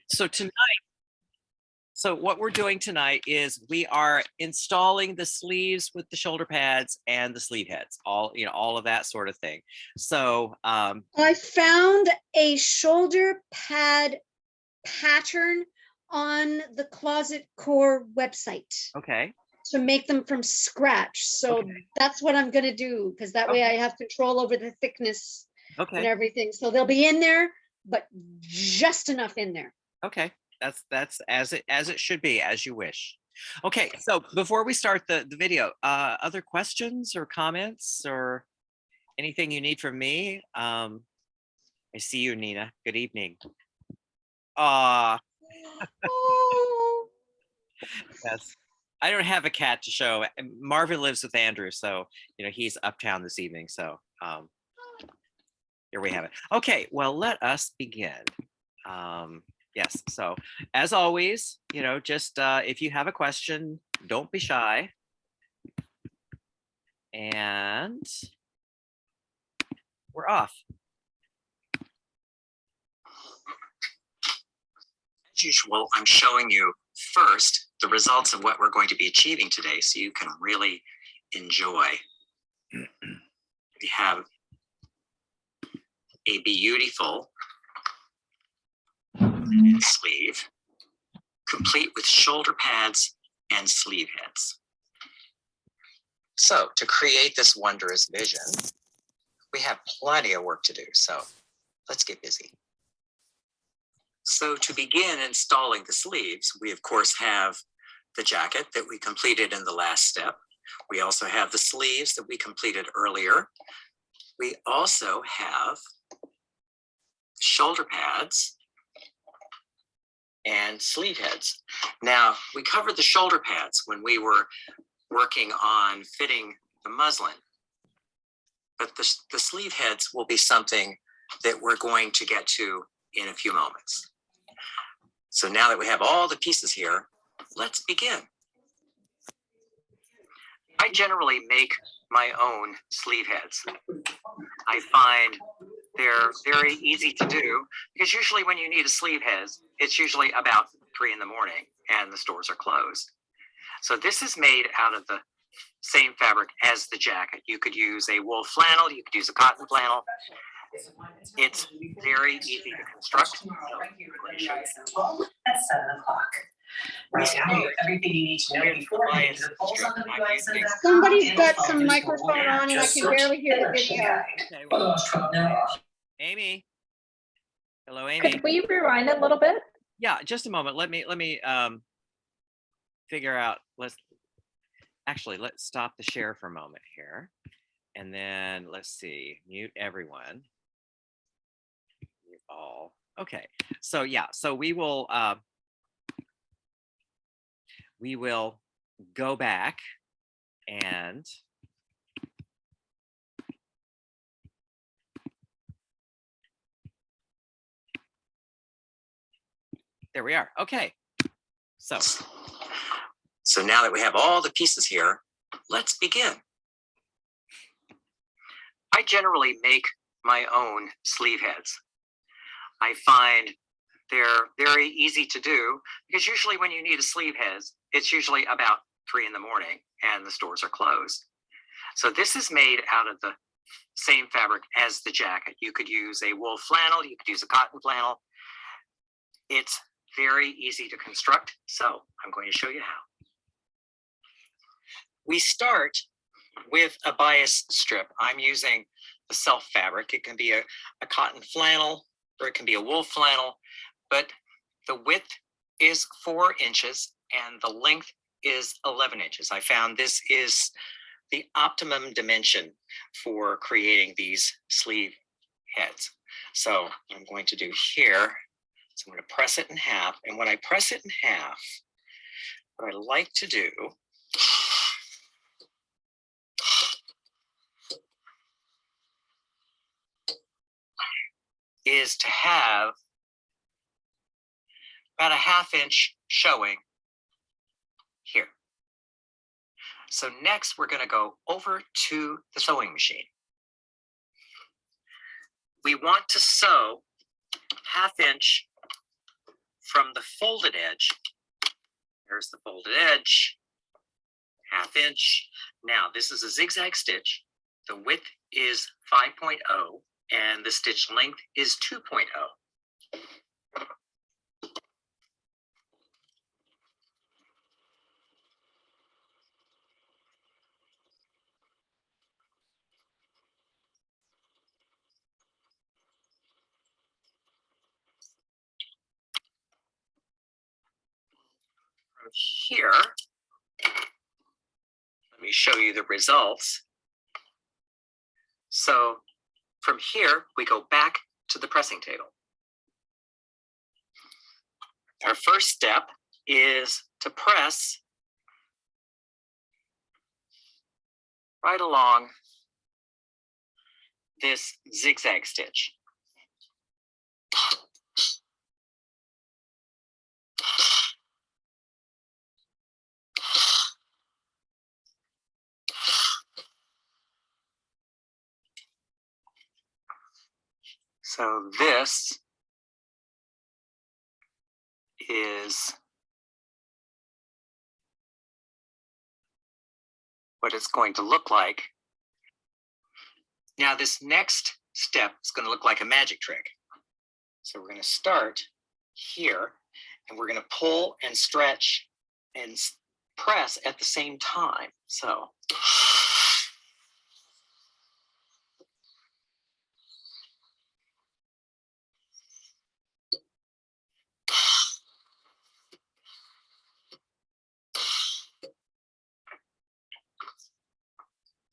So tonight, so what we're doing tonight is we are installing the sleeves with the shoulder pads and the sleeve heads, all of that sort of thing. So I found a shoulder pad pattern on the Closet Core website okay, to make them from scratch. So Okay. that's what I'm gonna do, because that way I have control over the thickness and okay, everything. So they'll be in there, but just enough in there. okay. That's as it should be, as you wish. Okay, so before we start the video, other questions or comments or anything you need from me? I see you, Nina. Good evening. Ah, Oh, yes. I don't have a cat to show. Marvin lives with Andrew, so he's uptown this evening. So here we have it. Okay, well, let us begin. Yes, so as always, just if you have a question, don't be shy. And we're off. As usual, I'm showing you first the results of what we're going to be achieving today so you can really enjoy. We have a beautiful sleeve, complete with shoulder pads and sleeve heads. So to create this wondrous vision, we have plenty of work to do, so let's get busy. So to begin installing the sleeves, we of course have the jacket that we completed in the last step. We also have the sleeves that we completed earlier. We also have shoulder pads and sleeve heads. Now, we covered the shoulder pads when we were working on fitting the muslin, but the sleeve heads will be something that we're going to get to in a few moments. So now that we have all the pieces here, let's begin. I generally make my own sleeve heads. I find they're very easy to do because usually when you need a sleeve head, it's usually about 3 in the morning and the stores are closed. So this is made out of the same fabric as the jacket. You could use a wool flannel, you could use a cotton flannel. It's very easy to construct. That's 7 o'clock. Right now, everything you need to know beforehand to pulls on the devices. somebody's got some microphone on and I can barely hear the video. Okay, well, Amy. Hello, Amy. Could we rewind a little bit? Yeah, just a moment. Let me figure out. Let's stop the share for a moment here, and then let's see. Mute everyone. Mute all. Okay. So yeah. So we will go back and there we are. Okay. So now that we have all the pieces here, let's begin. I generally make my own sleeve heads. I find they're very easy to do because usually when you need a sleeve head, it's usually about 3 in the morning and the stores are closed. So this is made out of the same fabric as the jacket. You could use a wool flannel, you could use a cotton flannel. It's very easy to construct, so I'm going to show you how. We start with a bias strip. I'm using the self fabric. It can be a cotton flannel or it can be a wool flannel, but the width is 4 inches and the length is 11 inches. I found this is the optimum dimension for creating these sleeve heads. So I'm going to do here, so I'm going to press it in half. And when I press it in half, what I like to do is to have about a 1/2 inch showing here. So next we're going to go over to the sewing machine. We want to sew 1/2 inch from the folded edge, there's the folded edge, 1/2 inch. Now this is a zigzag stitch. The width is 5.0 and the stitch length is 2.0. From here, let me show you the results. So from here, we go back to the pressing table. Our first step is to press right along this zigzag stitch. So this is what it's going to look like. Now this next step is going to look like a magic trick. So we're going to start here and we're going to pull and stretch and press at the same time. So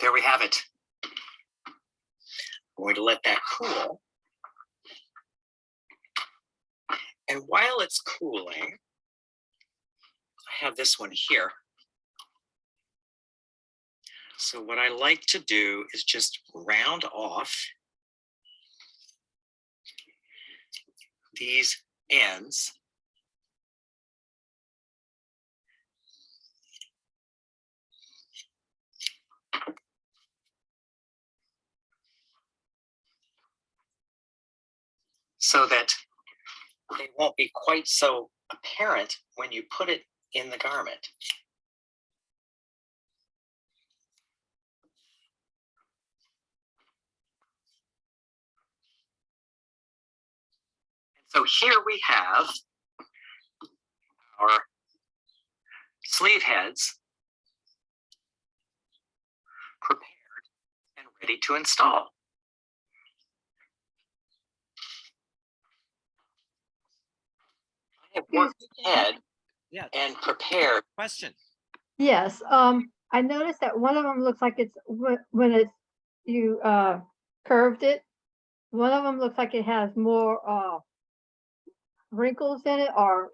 there we have it. I'm going to let that cool. And while it's cooling, I have this one here. So what I like to do is just round off these ends. So that they won't be quite so apparent when you put it in the garment. So here we have our sleeve heads prepared and ready to install. I have worked ahead Yeah. and prepared. Question. Yes, I noticed that one of them looks like it's when it's you curved it. One of them looks like it has more wrinkles in it, or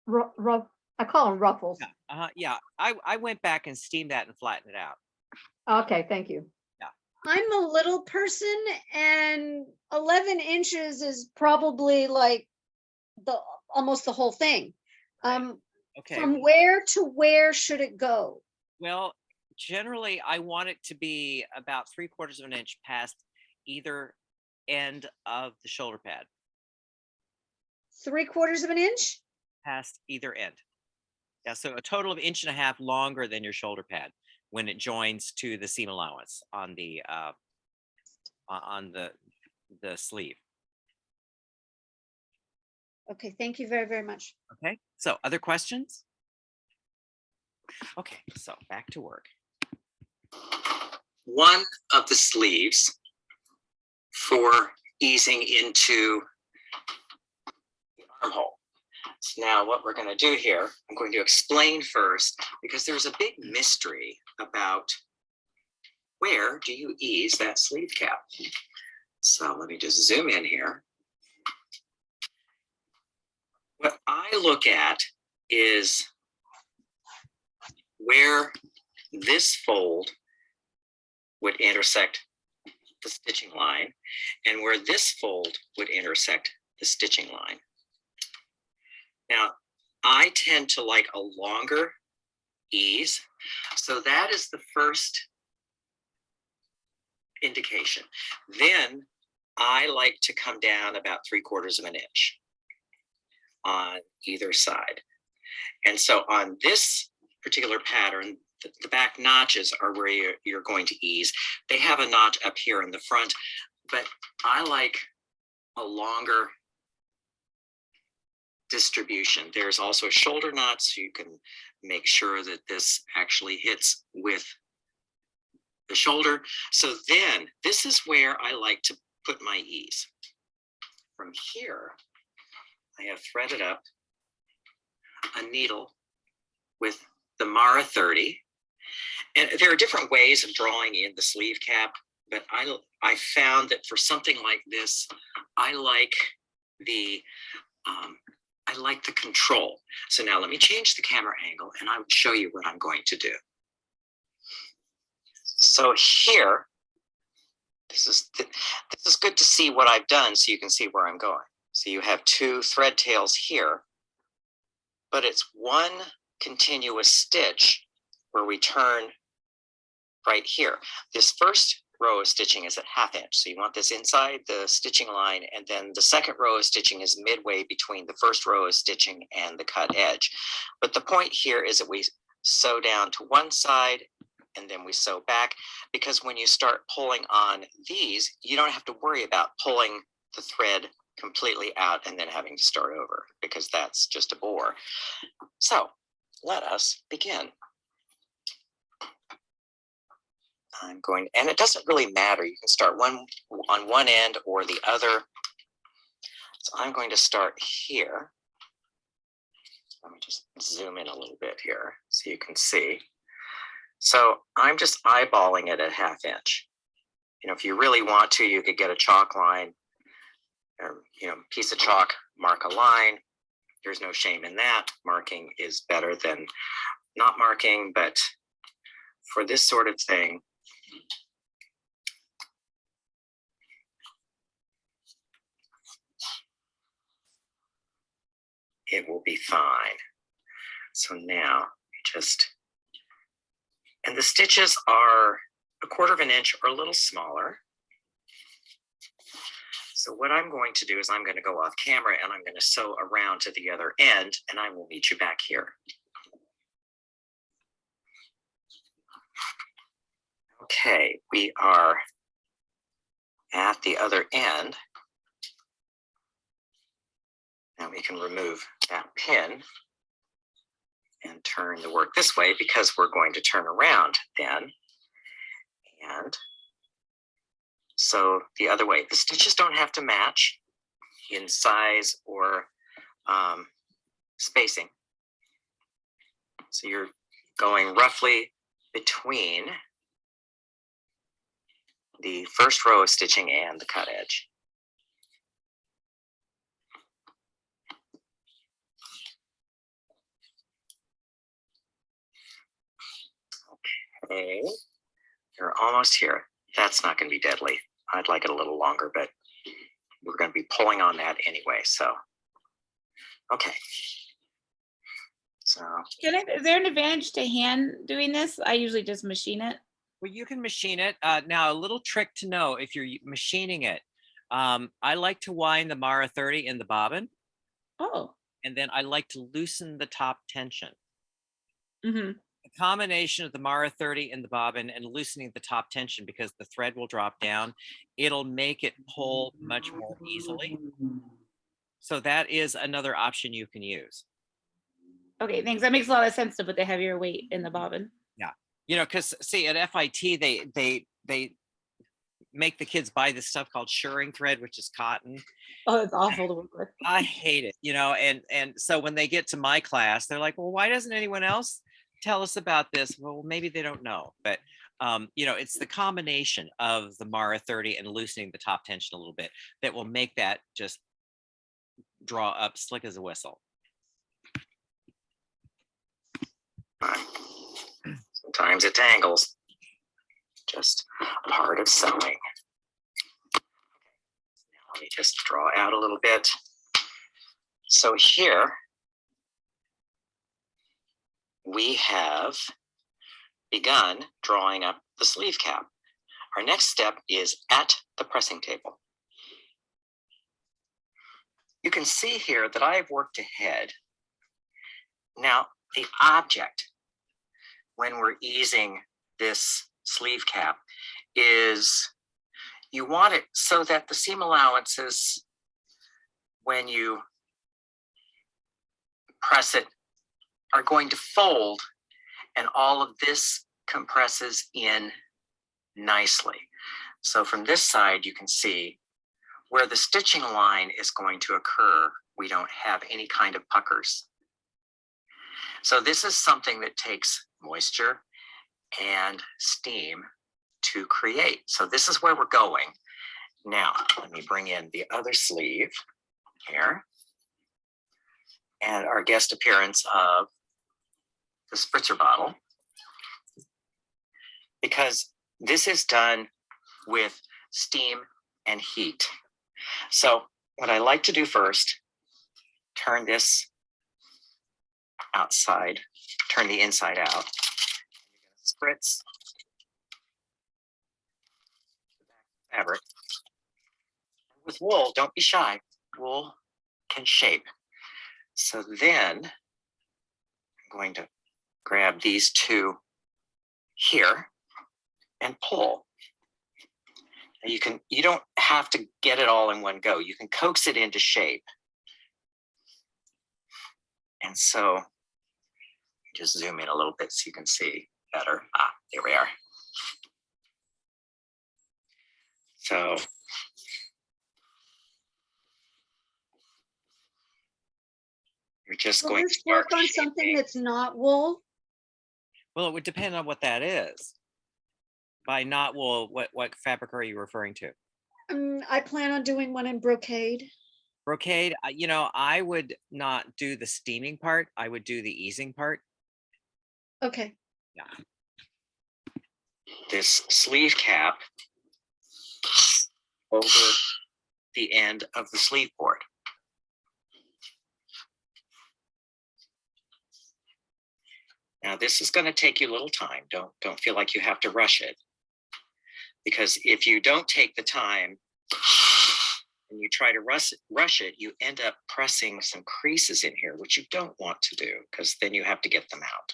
rough. I call them ruffles. Yeah. Yeah. I went back and steamed that and flattened it out. Okay, thank you. I'm a little person and 11 inches is probably like almost the whole thing. Okay. From where to where should it go? Well, generally, I want it to be about 3/4 of an inch past either end of the shoulder pad, 3/4 of an inch? past either end. Yeah, so a total of 1.5 inches longer than your shoulder pad when it joins to the seam allowance on the sleeve. Okay, thank you very, very much. Okay, so other questions? Okay, so back to work. One of the sleeves for easing into the armhole. So now what we're going to do here, I'm going to explain first, because there's a big mystery about where do you ease that sleeve cap. So let me just zoom in here. What I look at is where this fold would intersect the stitching line and where this fold would intersect the stitching line. Now, I tend to like a longer ease, so that is the first indication. Then I like to come down about 3/4 of an inch on either side. And so on this particular pattern, the back notches are where you're going to ease. They have a notch up here in the front, but I like a longer distribution. There's also a shoulder knot, so you can make sure that this actually hits with the shoulder. So then this is where I like to put my ease. From here, I have threaded up a needle with the Mara 30. And there are different ways of drawing in the sleeve cap, but I found that for something like this, I like the control. So now let me change the camera angle and I will show you what I'm going to do. So here, this is good to see what I've done so you can see where I'm going. So you have two thread tails here, but it's one continuous stitch where we turn right here. This first row of stitching is at 1/2 inch. So you want this inside the stitching line, and then the second row of stitching is midway between the first row of stitching and the cut edge. But the point here is that we sew down to one side and then we sew back, because when you start pulling on these, you don't have to worry about pulling the thread completely out and then having to start over, because that's just a bore. So let us begin. I'm going, and it doesn't really matter. You can start one on one end or the other. So I'm going to start here. Let me just zoom in a little bit here so you can see. So I'm just eyeballing it at 1/2 inch. You know, if you really want to, you could get a chalk line or, you know, piece of chalk, mark a line. There's no shame in that. Marking is better than not marking, but for this sort of thing, it will be fine. So now just, and the stitches are 1/4 inch or a little smaller. So what I'm going to do is I'm going to go off camera and I'm going to sew around to the other end, and I will meet you back here. Okay, we are at the other end. Now we can remove that pin and turn the work this way, because we're going to turn around then. And so the other way, the stitches don't have to match in size or spacing. So you're going roughly between the first row of stitching and the cut edge. Okay, you're almost here. That's not going to be deadly. I'd like it a little longer, but we're going to be pulling on that anyway. So, okay. So, Is there an advantage to hand doing this? I usually just machine it. Well, you can machine it. Now, a little trick to know if you're machining it. I like to wind the Mara 30 in the bobbin, Oh. and then I like to loosen the top tension. Mm-hmm. The combination of the Mara 30 in the bobbin and loosening the top tension, because the thread will drop down, it'll make it pull much more easily. So that is another option you can use. Okay, thanks. That makes a lot of sense to put the heavier weight in the bobbin. Yeah, you know, because see, at FIT they make the kids buy this stuff called shirring thread, which is cotton. Oh, it's awful to work with. I hate it, you know, and so when they get to my class, they're like, well, why doesn't anyone else tell us about this? Well, maybe they don't know, but you know, it's the combination of the Mara 30 and loosening the top tension a little bit that will make that just draw up slick as a whistle. sometimes it tangles. Just part of sewing. Now let me just draw out a little bit. So here we have begun drawing up the sleeve cap. Our next step is at the pressing table. you can see here that I've worked ahead. Now, the object when we're easing this sleeve cap is you want it so that the seam allowances, when you press it, are going to fold, and all of this compresses in nicely. So from this side, you can see where the stitching line is going to occur, we don't have any kind of puckers. So this is something that takes moisture and steam to create. So this is where we're going. Now, let me bring in the other sleeve here. And our guest appearance of the spritzer bottle. Because this is done with steam and heat. So what I like to do first, turn this outside, turn the inside out. Spritz fabric. With wool, don't be shy. Wool can shape. So then I'm going to grab these two here and pull. You don't have to get it all in one go. You can coax it into shape. And so just zoom in a little bit so you can see better. Ah, there we are. So you're just Will going to this start work on something shaping. that's not wool? Well, it would depend on what that is. By not wool, what fabric are you referring to? I plan on doing one in brocade. Brocade, you know, I would not do the steaming part. I would do the easing part. Okay. This sleeve cap over the end of the sleeve board. Now this is going to take you a little time. Don't feel like you have to rush it. Because if you don't take the time and you try to rush it, you end up pressing some creases in here, which you don't want to do, because then you have to get them out.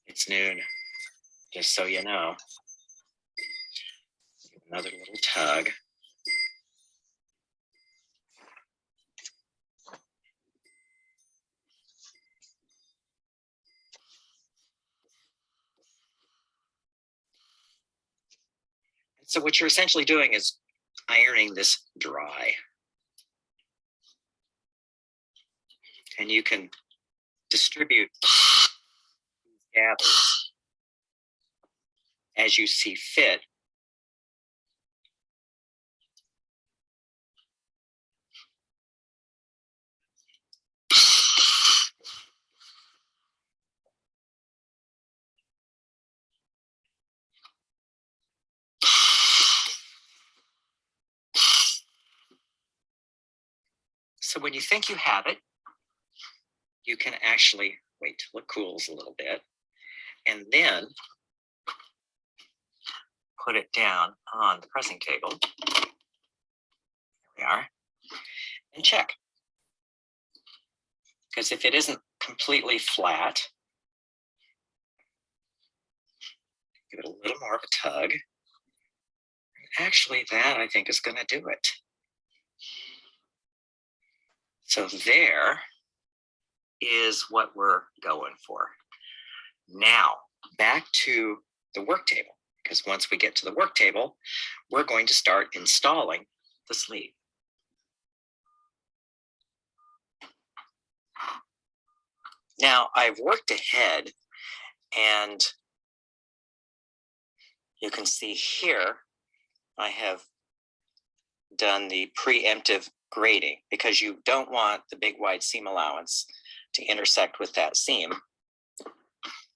It's noon, just so you know. Another little tug. So what you're essentially doing is ironing this dry. And you can distribute gathers as you see fit. So when you think you have it, you can actually wait till it cools a little bit and then put it down on the pressing table. There we are. And check. Because if it isn't completely flat, give it a little more of a tug. Actually, that I think is going to do it. So there is what we're going for. Now, back to the work table, because once we get to the work table, we're going to start installing the sleeve. Now, I've worked ahead, and you can see here, I have done the preemptive grading because you don't want the big wide seam allowance to intersect with that seam.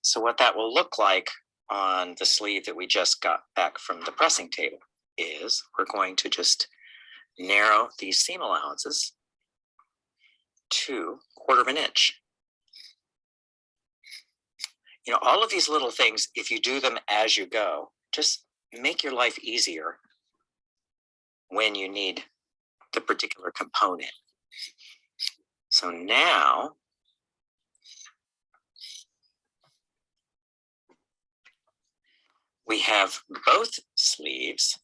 So what that will look like on the sleeve that we just got back from the pressing table is we're going to just narrow these seam allowances to 1/4 of an inch. You know, all of these little things, if you do them as you go, just make your life easier when you need the particular component. So now we have both sleeves.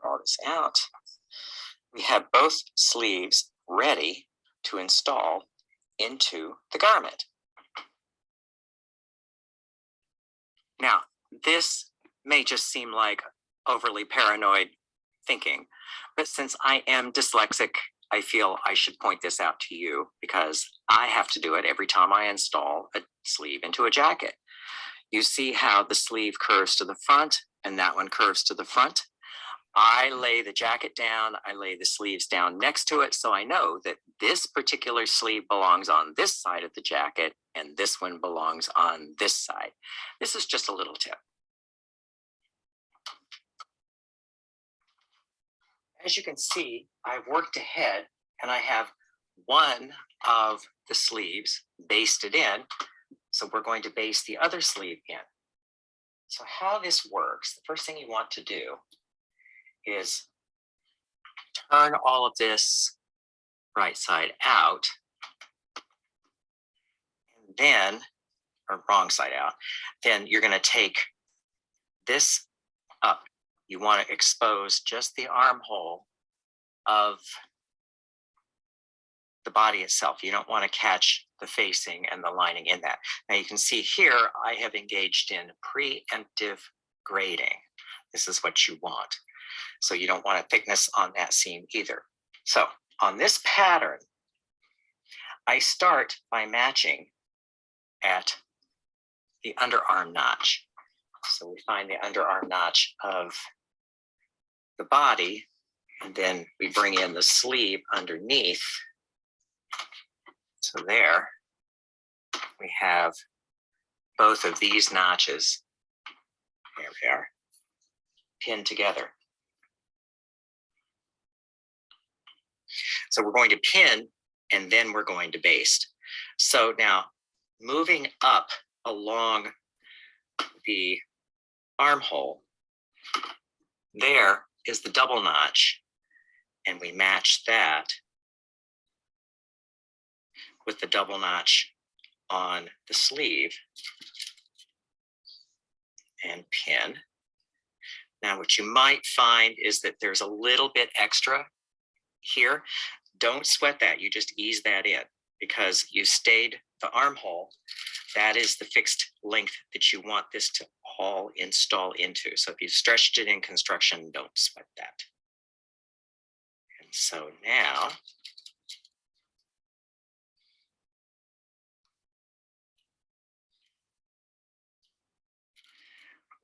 Draw this out. We have both sleeves ready to install into the garment. Now, this may just seem like overly paranoid thinking, but since I am dyslexic, I feel I should point this out to you because I have to do it every time I install a sleeve into a jacket. You see how the sleeve curves to the front and that one curves to the front? I lay the jacket down, I lay the sleeves down next to it, so I know that this particular sleeve belongs on this side of the jacket and this one belongs on this side. This is just a little tip. As you can see, I've worked ahead and I have one of the sleeves basted in, so we're going to baste the other sleeve in. So how this works, the first thing you want to do is turn all of this right side out, and then, or wrong side out, then you're going to take this up. You want to expose just the armhole of the body itself. You don't want to catch the facing and the lining in that. Now you can see here, I have engaged in preemptive grading. This is what you want. So you don't want a thickness on that seam either. So on this pattern, I start by matching at the underarm notch. So we find the underarm notch of the body, and then we bring in the sleeve underneath. So there we have both of these notches. There we are, pinned together. So we're going to pin and then we're going to baste. So now moving up along the armhole, there is the double notch, and we match that with the double notch on the sleeve and pin. Now what you might find is that there's a little bit extra here. Don't sweat that, you just ease that in because you stayed the armhole. That is the fixed length that you want this to all install into. So if you stretched it in construction, don't sweat that. And so now,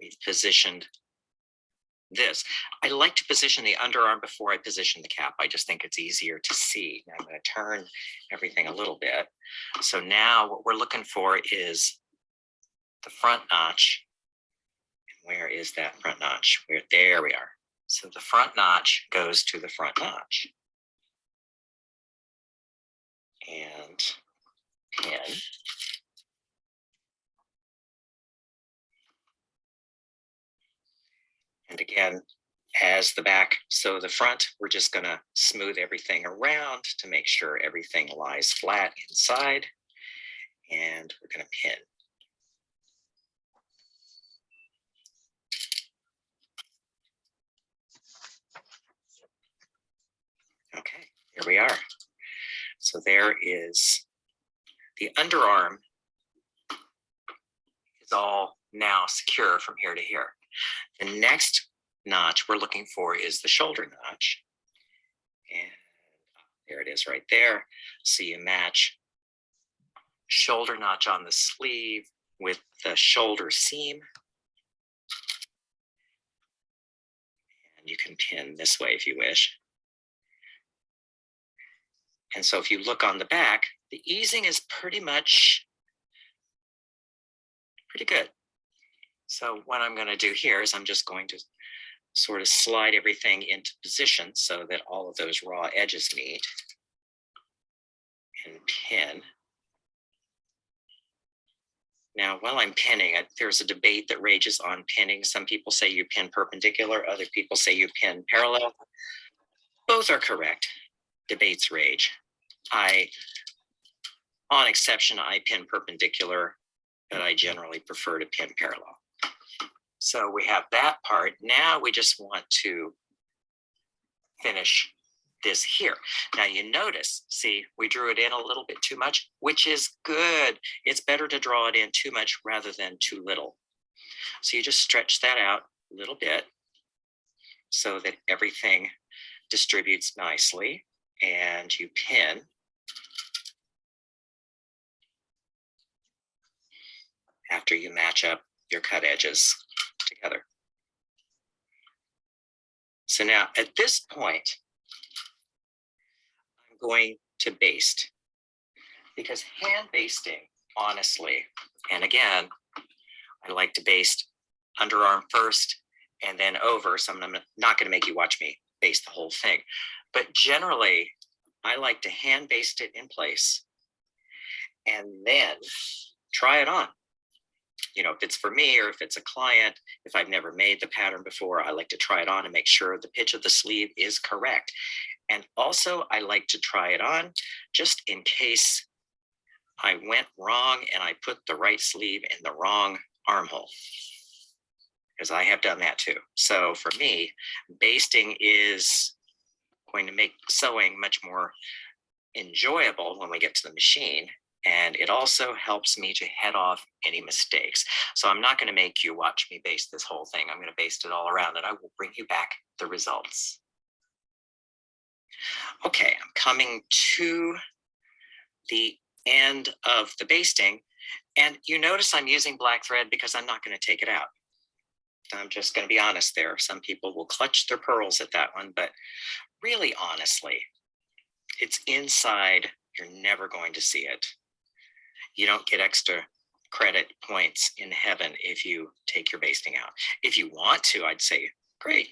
we've positioned this. I like to position the underarm before I position the cap. I just think it's easier to see. Now I'm going to turn everything a little bit. So now what we're looking for is the front notch. Where is that front notch? There we are. So the front notch goes to the front notch. And pin. And again, as the back, so the front, we're just going to smooth everything around to make sure everything lies flat inside. And we're going to pin. Okay, here we are. So there is the underarm is all now secure from here to here. The next notch we're looking for is the shoulder notch. And there it is right there. So you match shoulder notch on the sleeve with the shoulder seam. And you can pin this way if you wish. And so if you look on the back, the easing is pretty much pretty good. So what I'm going to do here is I'm just going to sort of slide everything into position so that all of those raw edges meet and pin Now, while I'm pinning, there's a debate that rages on pinning. Some people say you pin perpendicular, other people say you pin parallel. Both are correct. Debates rage. On exception, I pin perpendicular, but I generally prefer to pin parallel. So we have that part. Now we just want to finish this here. Now you notice, see, we drew it in a little bit too much, which is good. It's better to draw it in too much rather than too little. So you just stretch that out a little bit so that everything distributes nicely, and you pin. After you match up your cut edges together. So now at this point, I'm going to baste, because hand basting, honestly, and again, I like to baste underarm first and then over. So I'm not going to make you watch me baste the whole thing, but generally I like to hand baste it in place and then try it on. You know, if it's for me or if it's a client, if I've never made the pattern before, I like to try it on and make sure the pitch of the sleeve is correct. And also I like to try it on just in case I went wrong and I put the right sleeve in the wrong armhole, because I have done that too. So for me, basting is going to make sewing much more enjoyable when we get to the machine. And it also helps me to head off any mistakes. So I'm not going to make you watch me baste this whole thing. I'm going to baste it all around and I will bring you back the results. Okay, I'm coming to the end of the basting. And you notice I'm using black thread because I'm not going to take it out. I'm just going to be honest there. Some people will clutch their pearls at that one, but really honestly, it's inside. You're never going to see it. You don't get extra credit points in heaven if you take your basting out. If you want to, I'd say, great,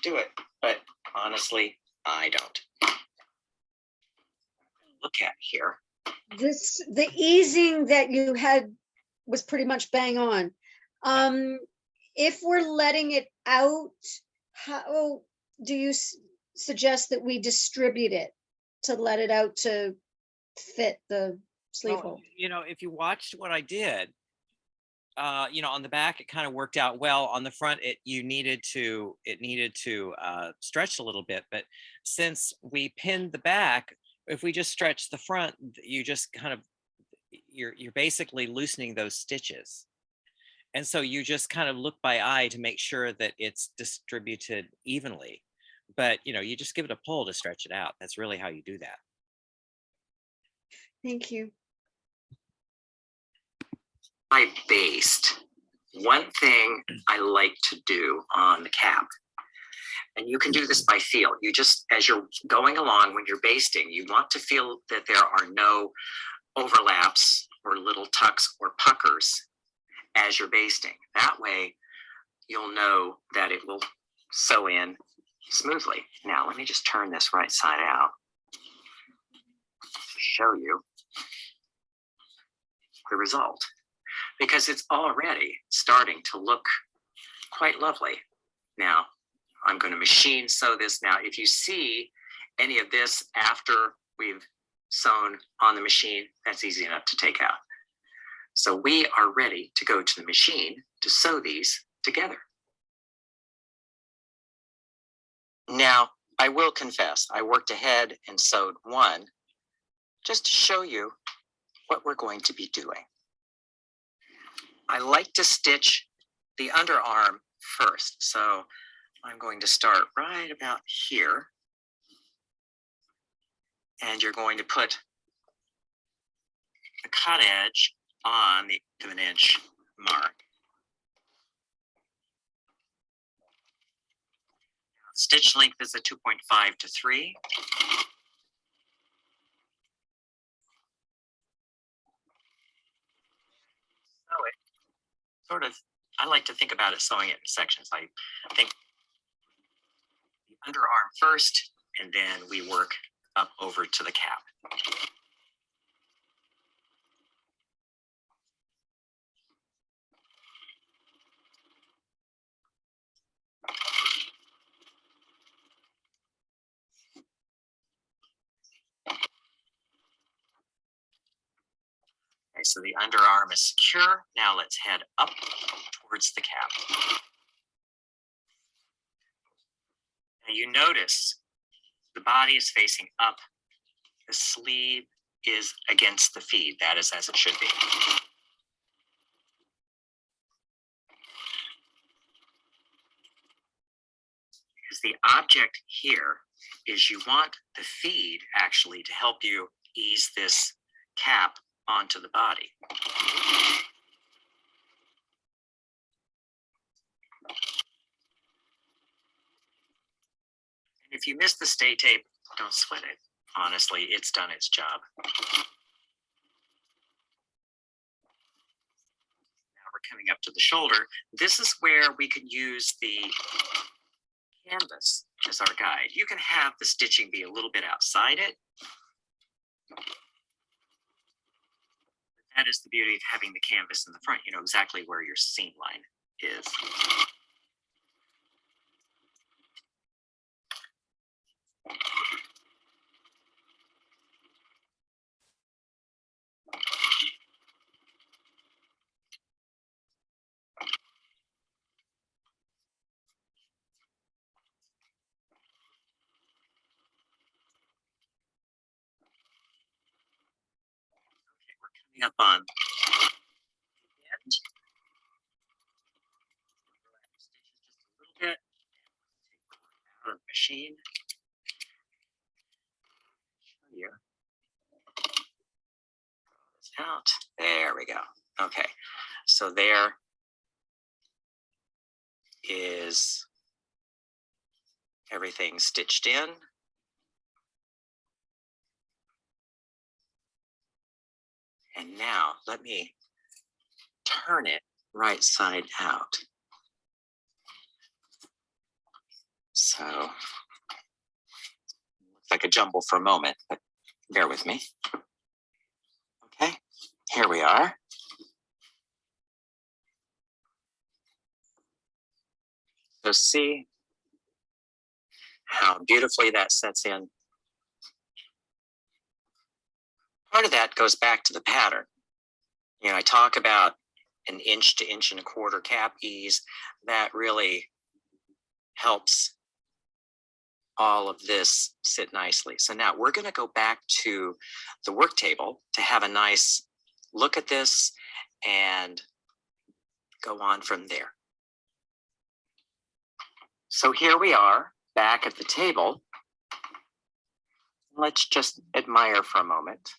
do it. But honestly, I don't. Look at here. The easing that you had was pretty much bang on. If we're letting it out, how do you suggest that we distribute it to let it out to fit the sleeve Well, hole? you know, if you watched what I did, you know, on the back, it kind of worked out well. On the front, it needed to stretch a little bit. But since we pinned the back, if we just stretch the front, you just kind of, you're basically loosening those stitches. And so you just kind of look by eye to make sure that it's distributed evenly. But, you know, you just give it a pull to stretch it out. That's really how you do that. Thank you. I baste. One thing I like to do on the cap, and you can do this by feel. You just, as you're going along, when you're basting, you want to feel that there are no overlaps or little tucks or puckers as you're basting. That way, you'll know that it will sew in smoothly. Now, let me just turn this right side out to show you the result, because it's already starting to look quite lovely. Now, I'm going to machine sew this. Now, if you see any of this after we've sewn on the machine, that's easy enough to take out. So we are ready to go to the machine to sew these together. Now, I will confess, I worked ahead and sewed one just to show you what we're going to be doing. I like to stitch the underarm first. So I'm going to start right about here. And you're going to put the cut edge on the 1 inch mark. Stitch length is a 2.5 to 3. Sew it. Sort of, I like to think about it sewing it in sections. I think the underarm first, and then we work up over to the cap. Okay, so the underarm is secure. Now let's head up towards the cap. Now you notice the body is facing up. The sleeve is against the feed. That is as it should be. Because the object here is you want the feed actually to help you ease this cap onto the body. And if you miss the stay tape, don't sweat it. Honestly, it's done its job. Now we're coming up to the shoulder. This is where we can use the canvas as our guide. You can have the stitching be a little bit outside it. That is the beauty of having the canvas in the front. You know exactly where your seam line is. Coming up on the end. Stitches just a little bit. Take out of the machine. Show you. Draw this out. There we go. Okay, so there is everything stitched in. And now let me turn it right side out. So, looks like a jumble for a moment, but bear with me. Okay, here we are. So see how beautifully that sets in. Part of that goes back to the pattern. You know, I talk about an inch to inch and a quarter cap ease. That really helps all of this sit nicely. So now we're going to go back to the work table to have a nice look at this and go on from there. So here we are back at the table. Let's just admire for a moment.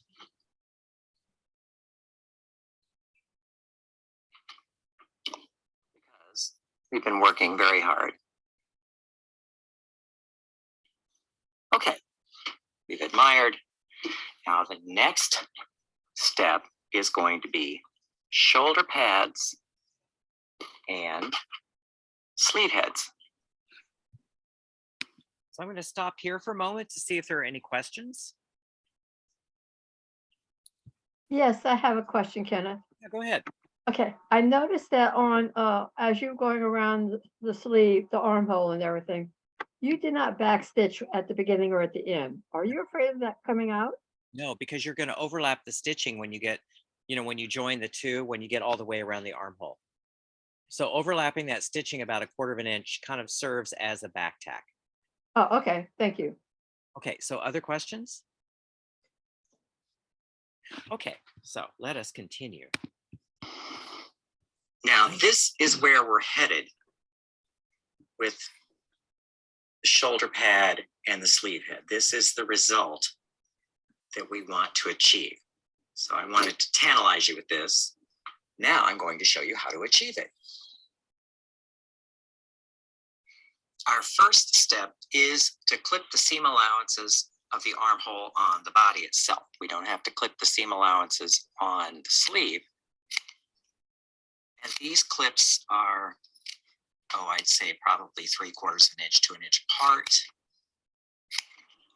Because we've been working very hard. Okay, we've admired. Now the next step is going to be shoulder pads and sleeve heads. So I'm going to stop here for a moment to see if there are any questions. Yes, I have a question, Kenneth. Yeah, go ahead. Okay, I noticed that on, as you're going around the sleeve, the armhole and everything, you did not backstitch at the beginning or at the end. Are you afraid of that coming out? No, because you're going to overlap the stitching when you get, you know, when you join the two, when you get all the way around the armhole. So overlapping that stitching about 1/4 of an inch kind of serves as a back tack. Oh, okay, thank you. Okay, so other questions? Okay, so let us continue. Now this is where we're headed with the shoulder pad and the sleeve head. This is the result that we want to achieve. So I wanted to tantalize you with this. Now I'm going to show you how to achieve it. Our first step is to clip the seam allowances of the armhole on the body itself. We don't have to clip the seam allowances on the sleeve. And these clips are, I'd say probably 3/4 of an inch to an inch apart.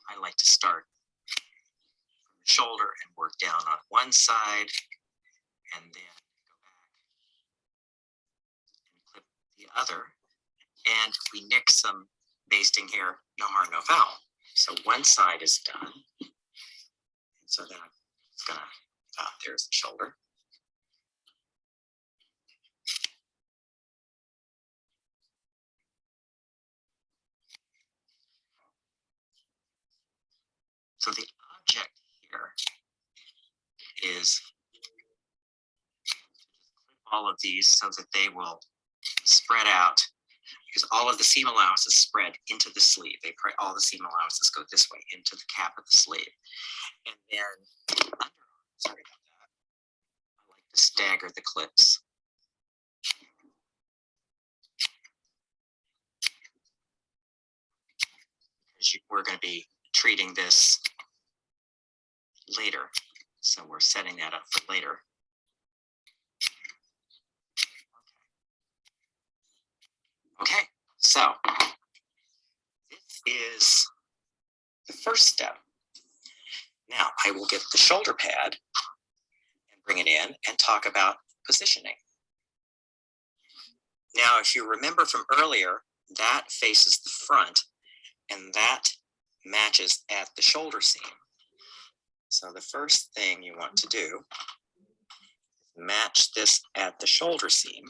I like to start from the shoulder and work down on one side and then go back and clip the other. And we nick some basting here, no harm, no foul. So one side is done. And so then it's gonna, there's the shoulder. is clip all of these so that they will spread out, because all of the seam allowances spread into the sleeve. All the seam allowances go this way into the cap of the sleeve. And then sorry about that. I like to stagger the clips. Because we're going to be treating this later. So we're setting that up for later. Okay, so this is the first step. Now I will get the shoulder pad and bring it in and talk about positioning. Now, if you remember from earlier, that faces the front and that matches at the shoulder seam. So the first thing you want to do is match this at the shoulder seam.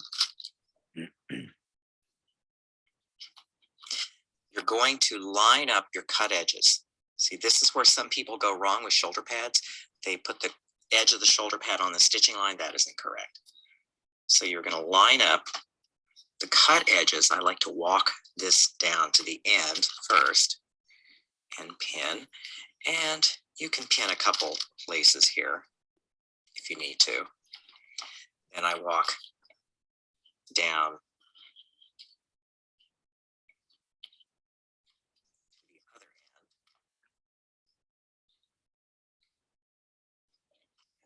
You're going to line up your cut edges. See, this is where some people go wrong with shoulder pads. They put the edge of the shoulder pad on the stitching line. That isn't correct. So you're going to line up the cut edges. I like to walk this down to the end first and pin. And you can pin a couple places here if you need to. Then I walk down the other end.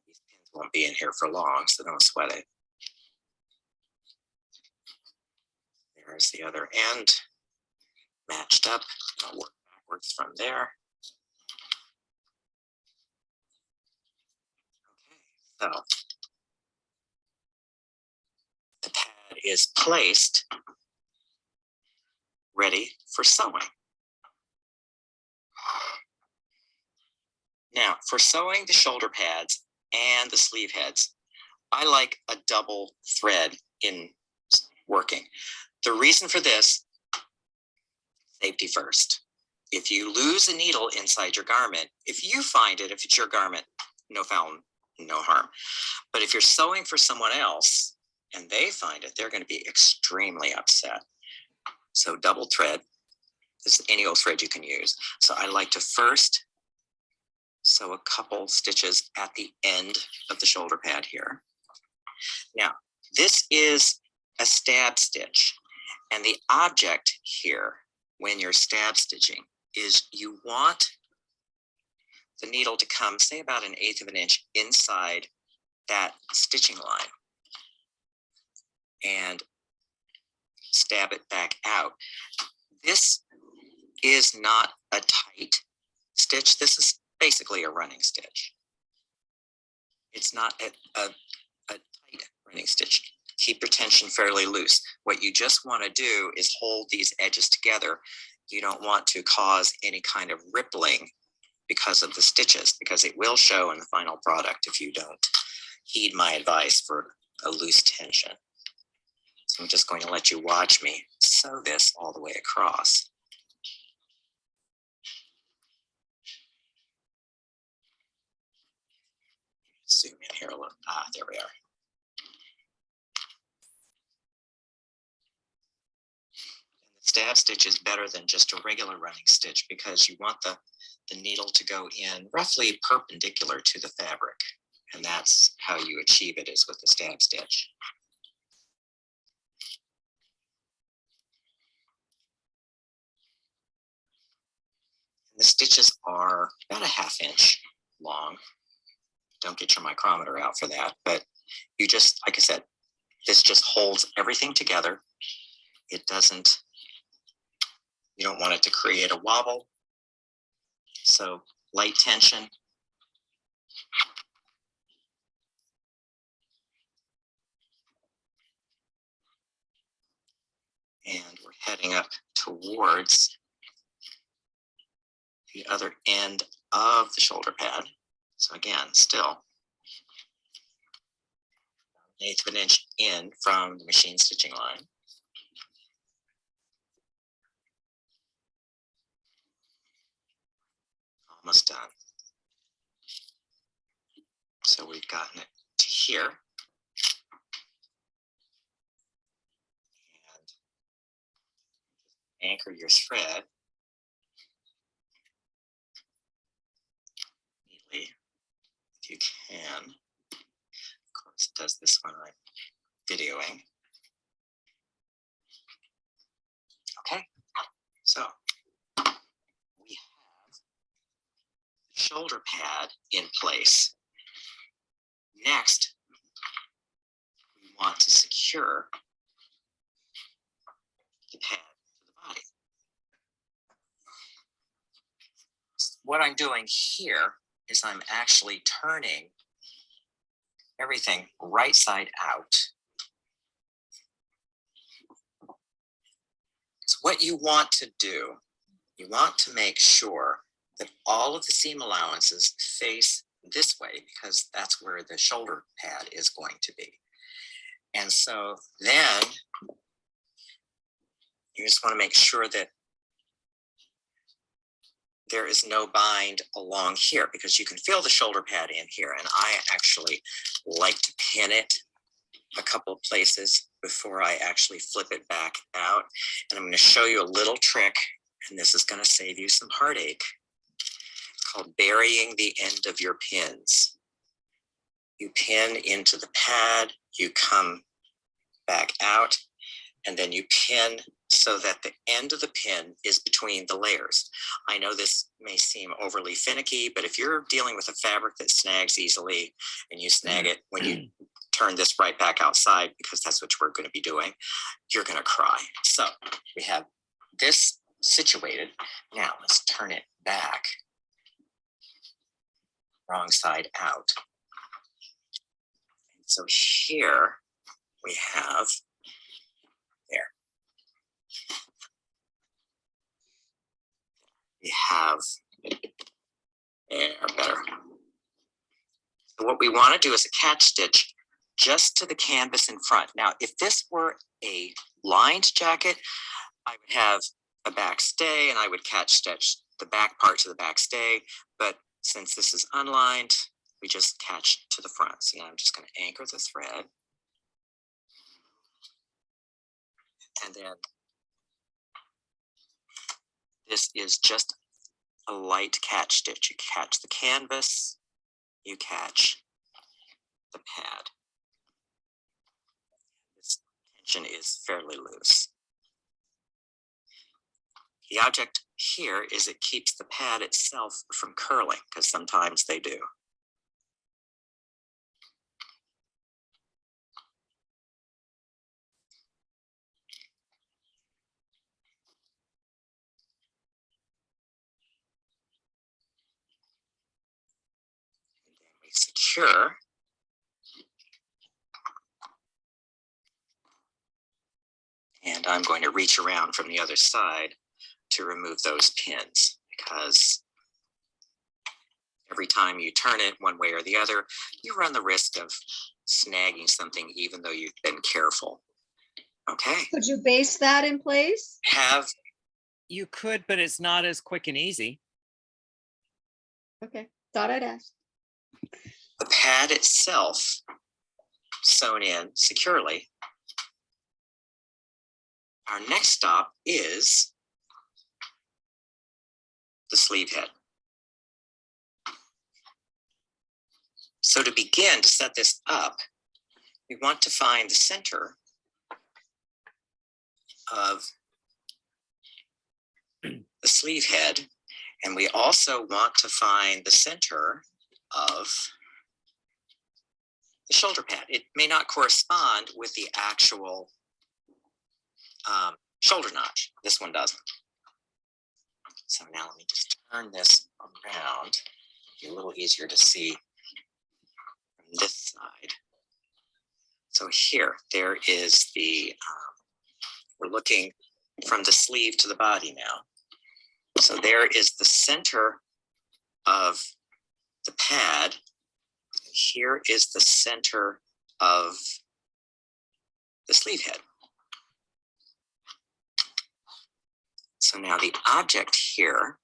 These pins won't be in here for long, so don't sweat it. There's the other end matched up. I'll work backwards from there. Okay, so the pad is placed, ready for sewing. Now, for sewing the shoulder pads and the sleeve heads, I like a double thread in working. The reason for this, safety first. If you lose a needle inside your garment, if you find it, if it's your garment, no foul, no harm. But if you're sewing for someone else and they find it, they're going to be extremely upset. So double thread is any old thread you can use. So I like to first sew a couple stitches at the end of the shoulder pad here. Now, this is a stab stitch. And the object here, when you're stab stitching, is you want the needle to come, say, about 1/8 of an inch inside that stitching line and stab it back out. This is not a tight stitch. This is basically a running stitch. It's not a tight running stitch. Keep your tension fairly loose. What you just want to do is hold these edges together. You don't want to cause any kind of rippling because of the stitches, because it will show in the final product if you don't heed my advice for a loose tension. So I'm just going to let you watch me sew this all the way across. Zoom in here a little. There we are. Stab stitch is better than just a regular running stitch because you want the needle to go in roughly perpendicular to the fabric. And that's how you achieve it, is with the stab stitch. And the stitches are about 1/2 inch long. Don't get your micrometer out for that, but you just, like I said, this just holds everything together. It doesn't, you don't want it to create a wobble. So light tension. And we're heading up towards the other end of the shoulder pad. So again, still 1/8 of an inch in from the machine stitching line. Almost done. So So we've gotten it to here. And anchor your thread neatly if you can. Of course, it does this when I'm videoing. Okay, so we have the shoulder pad in place. Next, we want to secure the pad to the body. What I'm doing here is I'm actually turning everything right side out. So what you want to do, you want to make sure that all of the seam allowances face this way because that's where the shoulder pad is going to be. And so then you just want to make sure that there is no bind along here because you can feel the shoulder pad in here. And I actually like to pin it a couple of places before I actually flip it back out. And I'm going to show you a little trick, and this is going to save you some heartache. It's called burying the end of your pins. You pin into the pad, you come back out, and then you pin so that the end of the pin is between the layers. I know this may seem overly finicky, but if you're dealing with a fabric that snags easily and you snag it when you turn this right back outside, because that's what we're going to be doing, you're going to cry. So we have this situated. Now let's turn it back, wrong side out. And so here we have there. We have there better. So what we want to do is a catch stitch just to the canvas in front. Now, if this were a lined jacket, I would have a back stay and I would catch stitch the back part to the back stay. But since this is unlined, we just catch to the front. So now I'm just going to anchor the thread. And then this is just a light catch stitch. You catch the canvas, you catch the pad. This tension is fairly loose. The object here is it keeps the pad itself from curling, because sometimes they do. And then we secure. And I'm going to reach around from the other side to remove those pins, because every time you turn it one way or the other, you run the risk of snagging something even though you've been careful. Okay. Could you base that in place? You could, but it's not as quick and easy. Okay, thought I'd ask. The pad itself sewn in securely. Our next stop is the sleeve head. So to begin to set this up, we want to find the center of the sleeve head, and we also want to find the center of the shoulder pad. It may not correspond with the actual shoulder notch. This one doesn't. So now let me just turn this around. Be a little easier to see from this side. So here, there is the, we're looking from the sleeve to the body now. So there is the center of the pad. And here is the center of the sleeve head. So now the object here,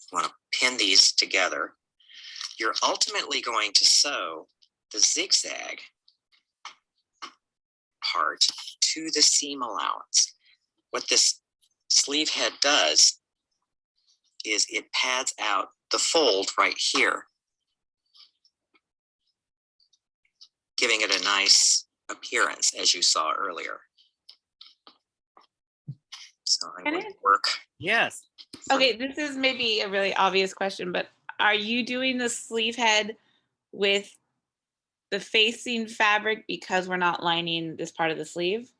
you want to pin these together. you're ultimately going to sew the zigzag part to the seam allowance. What this sleeve head does is it pads out the fold right here, giving it a nice appearance, as you saw earlier. So I'm Can going I- to work. Yes. Okay, this is maybe a really obvious question, but are you doing the sleeve head with the facing fabric because we're not lining this part of the sleeve?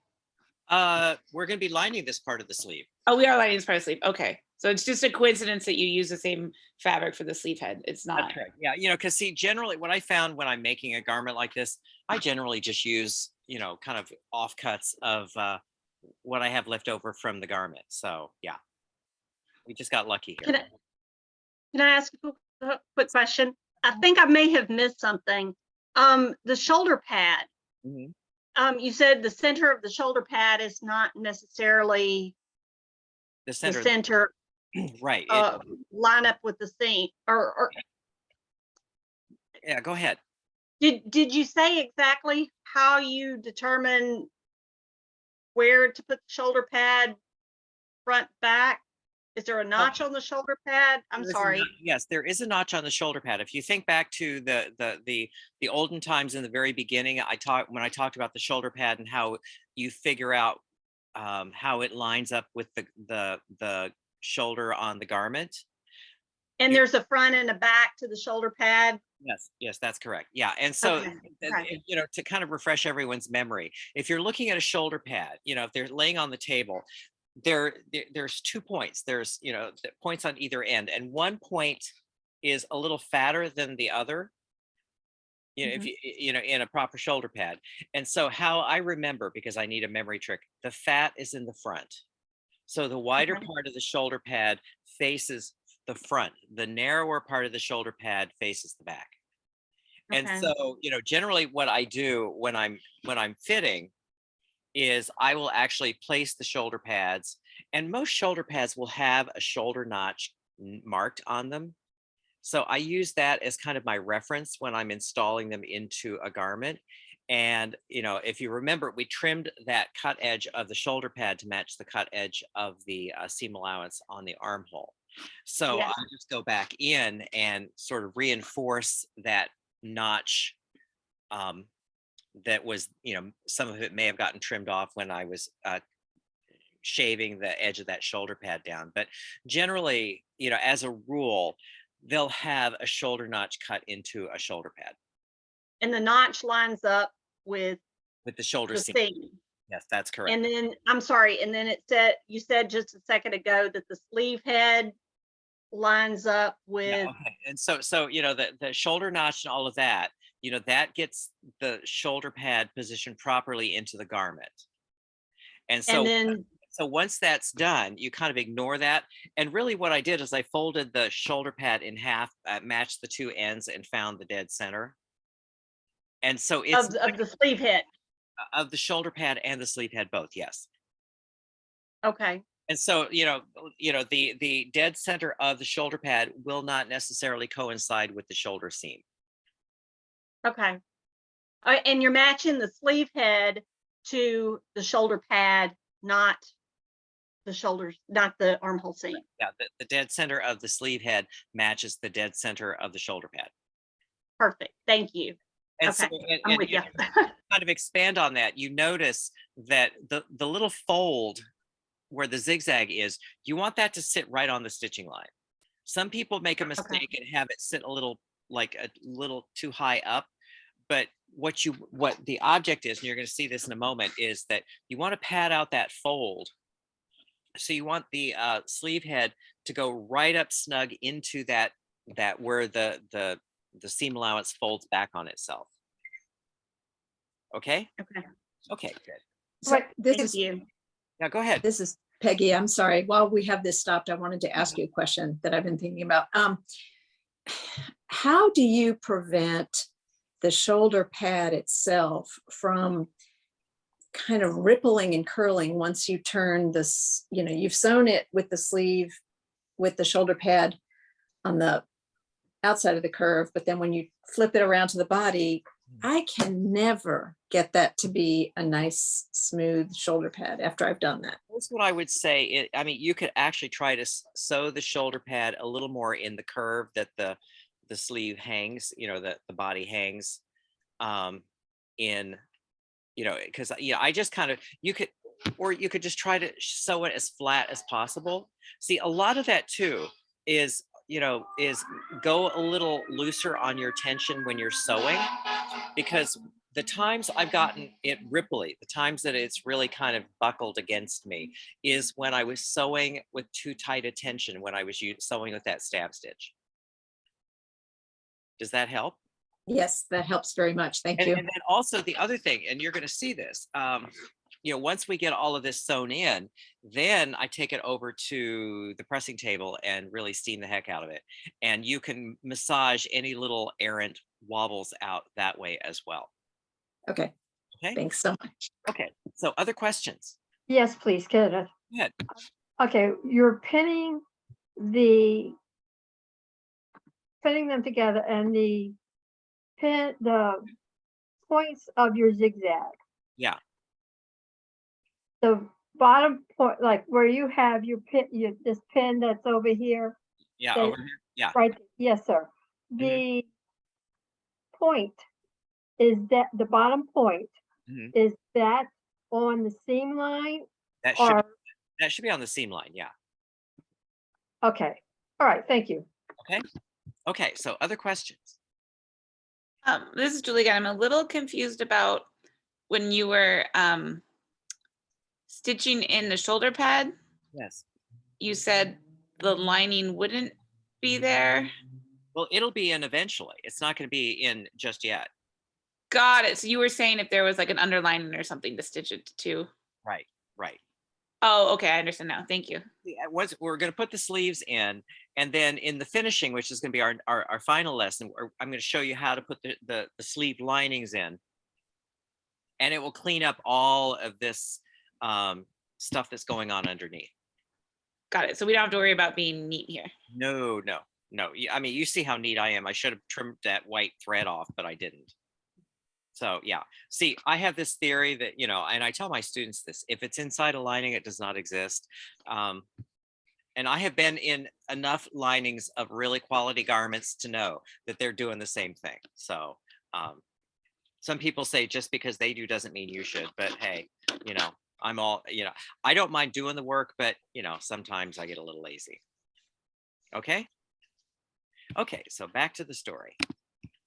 We're going to be lining this part of the sleeve. Oh, we are lining this part of the sleeve. Okay. So it's just a coincidence that you use the same fabric for the sleeve head. It's not. That's correct. Yeah, you know, because see, generally what I found when I'm making a garment like this, I generally just use, you know, kind of offcuts of what I have left over from the garment. So yeah, we just got lucky here. Can I ask a quick question? I think I may have missed something. The shoulder pad. Mhm. You said the center of the shoulder pad is not necessarily The the center, center right. line up with the seam. Or Yeah, go ahead. did you say exactly how you determine where to put the shoulder pad front back? Is there a notch on the shoulder pad? I'm There is a sorry. yes, there is a notch on the shoulder pad. If you think back to the olden times in the very beginning, when I talked about the shoulder pad and how you figure out how it lines up with the shoulder on the garment. And there's a front and a back to the shoulder pad. Yes, that's correct. Yeah, and so Okay, okay. you know, to kind of refresh everyone's memory, if you're looking at a shoulder pad, you know, if they're laying on the table, there's 2 points. There's, you know, the points on either end, and one point is a little fatter than the other. You know, if you know, in a proper shoulder pad. And so how I remember, because I need a memory trick, the fat is in the front. So the wider Okay. part of the shoulder pad faces the front. The narrower part of the shoulder pad faces the back. And Okay. so, you know, generally what I do when I'm fitting is I will actually place the shoulder pads, and most shoulder pads will have a shoulder notch marked on them. So I use that as kind of my reference when I'm installing them into a garment. And, you know, if you remember, we trimmed that cut edge of the shoulder pad to match the cut edge of the seam allowance on the armhole. So Yes. I just go back in and sort of reinforce that notch that was, you know, some of it may have gotten trimmed off when I was shaving the edge of that shoulder pad down. But generally, you know, as a rule, they'll have a shoulder notch cut into a shoulder pad And the notch lines up with with the shoulder the seam. seam. Yes, that's correct. And then, I'm sorry, and then you said just a second ago that the sleeve head lines up Yeah, with, okay. And so you know, the shoulder notch and all of that, you know, that gets the shoulder pad positioned properly into the garment. And so and then, so once that's done, you kind of ignore that. And really what I did is I folded the shoulder pad in half, matched the two ends, and found the dead center. And so it's of the sleeve head. of the shoulder pad and the sleeve head both, yes. Okay, And so, you know, the dead center of the shoulder pad will not necessarily coincide with the shoulder seam. okay. And you're matching the sleeve head to the shoulder pad, not the shoulders, not the armhole seam. Yeah, the dead center of the sleeve head matches the dead center of the shoulder pad. Perfect, thank you. And Okay, so, I'm with you you. know, kind of expand on that, you notice that the little fold where the zigzag is, you want that to sit right on the stitching line. Some people make a mistake and have it sit a little too high up, but what the object is, and you're going to see this in a moment, is that you want to pad out that fold. So you want the sleeve head to go right up snug into that where the seam allowance folds back on itself. Okay. Okay, Okay. Good. So Wait, this thank is you. Now go ahead. this is Peggy. I'm sorry. While we have this stopped, I wanted to ask you a question that I've been thinking about. How do you prevent the shoulder pad itself from kind of rippling and curling once you turn this, you know, you've sewn it with the sleeve, with the shoulder pad on the outside of the curve, but then when you flip it around to the body, I can never get that to be a nice, smooth shoulder pad after I've done that. That's what I would say. I mean, you could actually try to sew the shoulder pad a little more in the curve that the sleeve hangs, you know, that the body hangs in, you know, because, you know, I just kind of, you could just try to sew it as flat as possible. See, a lot of that too is, you know, is go a little looser on your tension when you're sewing, because the times I've gotten it ripply, the times that it's really kind of buckled against me is when I was sewing with too tight a tension, when I was sewing with that stab stitch. Does that help? Yes, that helps very much. Thank you. And then also the other thing, and you're going to see this, you know, once we get all of this sewn in, then I take it over to the pressing table and really steam the heck out of it. And you can massage any little errant wobbles out that way as well. Okay. Okay. Thanks so much. Okay. So other questions? Yes, please, Kenneth. Go ahead. Okay, you're pinning them together, and the points of your zigzag. Yeah. The bottom point, like where you have your pin, this pin that's over here. Yeah. that- Over here. Yeah. Right. Yes, sir. The point is that the bottom point Mhm. is that on the seam line, That or should be on the seam line. Yeah. okay. All right. Thank you. Okay. Okay. So other questions? This is Julie again. I'm a little confused about when you were stitching in the shoulder pad. Yes. You said the lining wouldn't be there. Well, it'll be in eventually. It's not going to be in just yet. Got it. So you were saying if there was like an underlining or something to stitch it to. Right. Right. Oh, okay. I understand now. Thank you. Once we're going to put the sleeves in, and then in the finishing, which is going to be our final lesson, I'm going to show you how to put the sleeve linings in, and it will clean up all of this stuff that's going on underneath. Got it. So we don't have to worry about being neat here. No. I mean, you see how neat I am. I should have trimmed that white thread off, but I didn't. So yeah, see, I have this theory that, you know, and I tell my students this: if it's inside a lining, it does not exist. And I have been in enough linings of really quality garments to know that they're doing the same thing. So some people say just because they do doesn't mean you should, but hey, you know, I'm all, you know, I don't mind doing the work, but you know, sometimes I get a little lazy. Okay. Okay, so back to the story.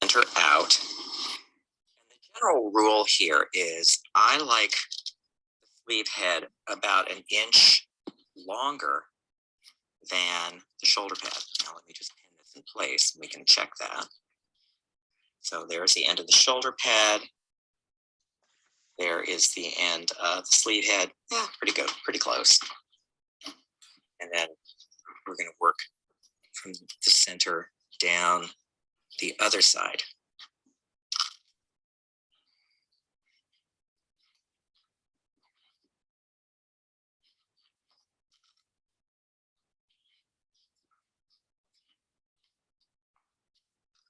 Center out. And the general rule here is I like the sleeve head about an inch longer than the shoulder pad. Now let me just pin this in place and we can check that. So there's the end of the shoulder pad. There is the end of the sleeve head. Yeah, pretty good, pretty close. And then we're going to work from the center down the other side.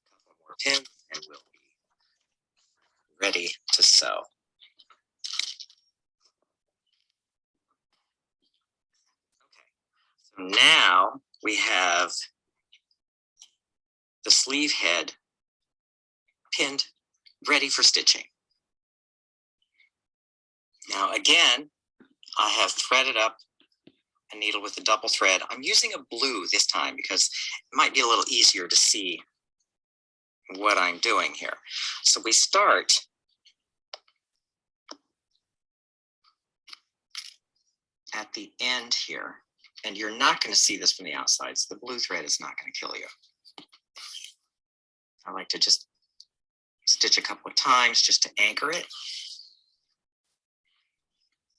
A couple more pins and we'll be ready to sew. Okay, so now we have the sleeve head pinned, ready for stitching. Now again, I have threaded up a needle with a double thread. I'm using a blue this time because it might be a little easier to see what I'm doing here. So we start at the end here, and you're not going to see this from the outside, so the blue thread is not going to kill you. I like to just stitch a couple of times just to anchor it.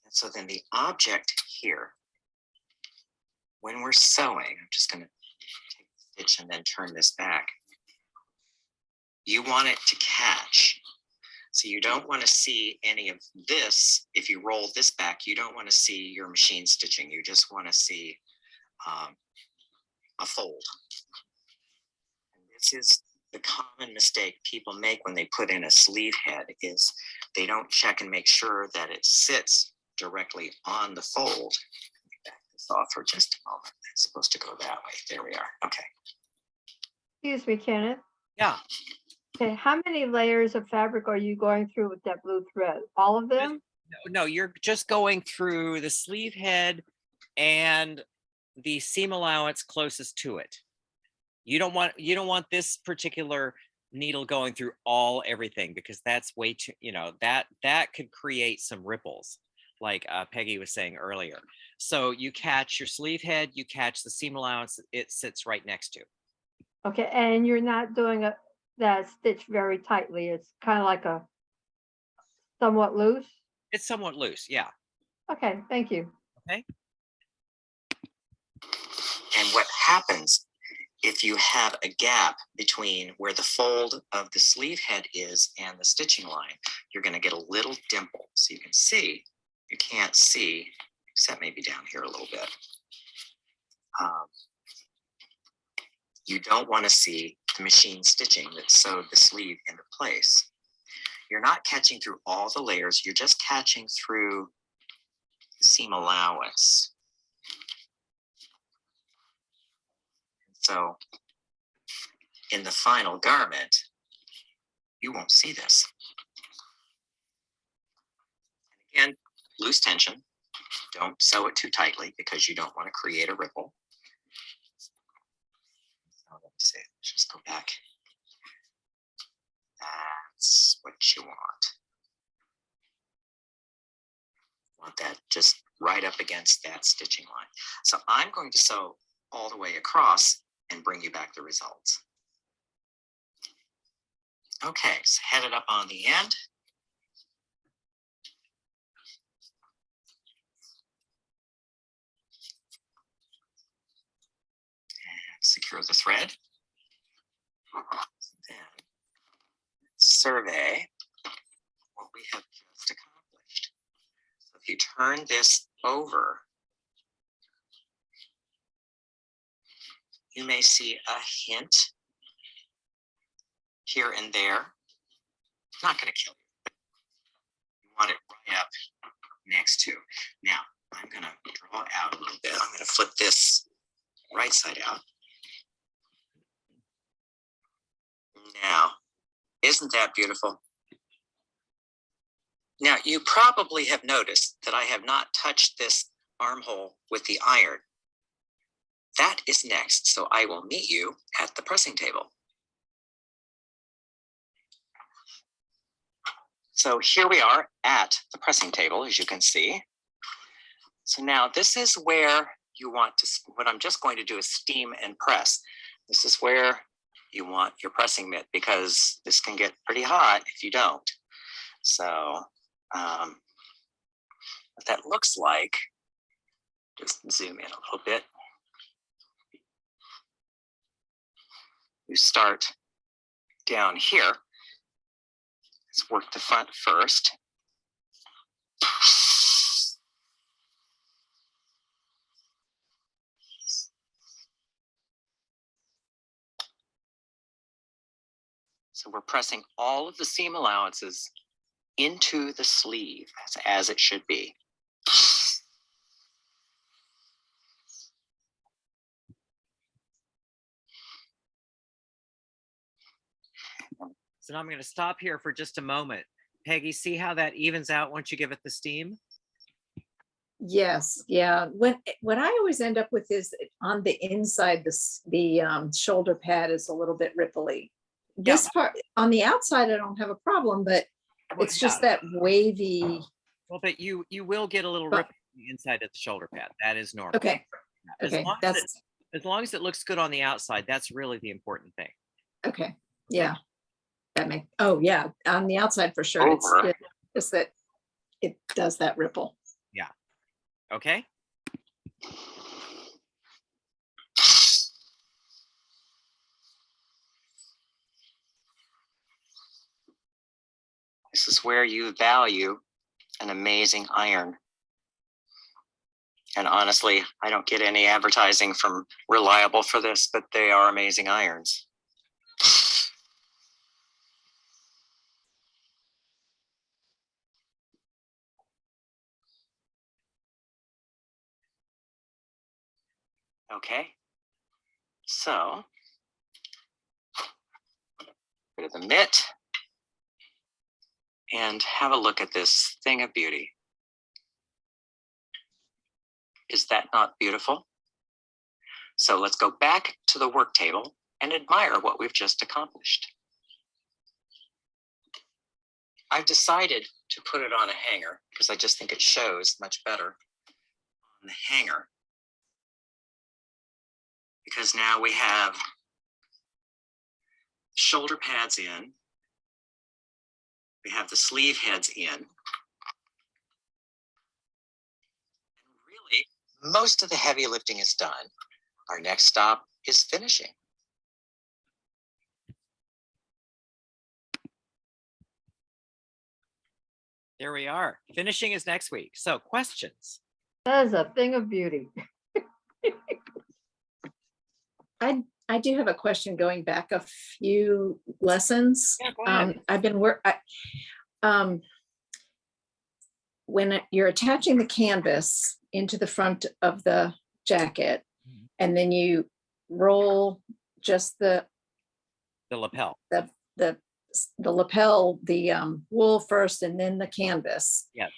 And so then the object here, when we're sewing, I'm just going to take the stitch and then turn this back. You want it to catch. So you don't want to see any of this. If you roll this back, you don't want to see your machine stitching. You just want to see a fold. And this this is the common mistake people make when they put in a sleeve head is they don't check and make sure that it sits directly on the fold. Let me back this off for just a moment. It's supposed to go that way. There we are. Okay. Excuse me, Kenneth. Yeah. Okay, how many layers of fabric are you going through with that blue thread? All of them? No, you're just going through the sleeve head and the seam allowance closest to it. You don't want this particular needle going through everything, because that's way too, that could create some ripples, like Peggy was saying earlier. So you catch your sleeve head, you catch the seam allowance it sits right next to. Okay, and you're not doing that stitch very tightly. It's kind of like a somewhat loose. It's somewhat loose, yeah. Okay, thank you. Okay. And what happens if you have a gap between where the fold of the sleeve head is and the stitching line, you're going to get a little dimple. So you can see, you can't see, except maybe down here a little bit. You don't want to see the machine stitching that sewed the sleeve into place. You're not catching through all the layers, you're just catching through the seam allowance. So in the final garment, you won't see this. And again, loose tension. Don't sew it too tightly because you don't want to create a ripple. So let me see, let's just go back. That's what you want. Want that just right up against that stitching line. So I'm going to sew all the way across and bring you back the results. Okay, so head it up on the end. And secure the thread. Then survey what we have just accomplished. So if you turn this over, you may see a hint here and there. Not going to kill you. You want it right up next to. Now, I'm going to draw out a little bit. I'm going to flip this right side out. Now, isn't that beautiful? Now, you probably have noticed that I have not touched this armhole with the iron. That is next, so I will meet you at the pressing table. So here we are at the pressing table, as you can see. So now this is where you want to, what I'm just going to do is steam and press. This is where you want your pressing mitt, because this can get pretty hot if you don't. So what that looks like, just zoom in a little bit. You start down here. Let's work the front first. So we're pressing all of the seam allowances into the sleeve as it should be. So now I'm going to stop here for just a moment. Peggy, see how that evens out once you give it the steam? Yes, yeah. What I always end up with is on the inside, the shoulder pad is a little bit ripply. This part on the outside, I don't have a problem, but Well, it's just that wavy. Well, but you will get a little rip on the inside of the shoulder pad. That is normal. Okay. As Okay. long as it looks good on the outside, that's really the important thing. Okay. Yeah. That makes, oh yeah, on the outside for sure. It's Over. just that it does that ripple. Yeah. Okay. This is where you value an amazing iron. And honestly, I don't get any advertising from Reliable for this, but they are amazing irons. Okay, so go to the mitt and have a look at this thing of beauty. Is that not beautiful? So let's go back to the work table and admire what we've just accomplished. I've decided to put it on a hanger because I just think it shows much better on the hanger. Because now we have shoulder pads in, we have the sleeve heads in. And really, most of the heavy lifting is done. Our next stop is finishing. There we are. Finishing is next week. So questions? That is a thing of beauty. I do have a question going back a few lessons. Yeah, go ahead. I've been when you're attaching the canvas into the front of the jacket, Mhm. and then you roll just the lapel. the lapel, the wool first, and then the canvas. Yeah.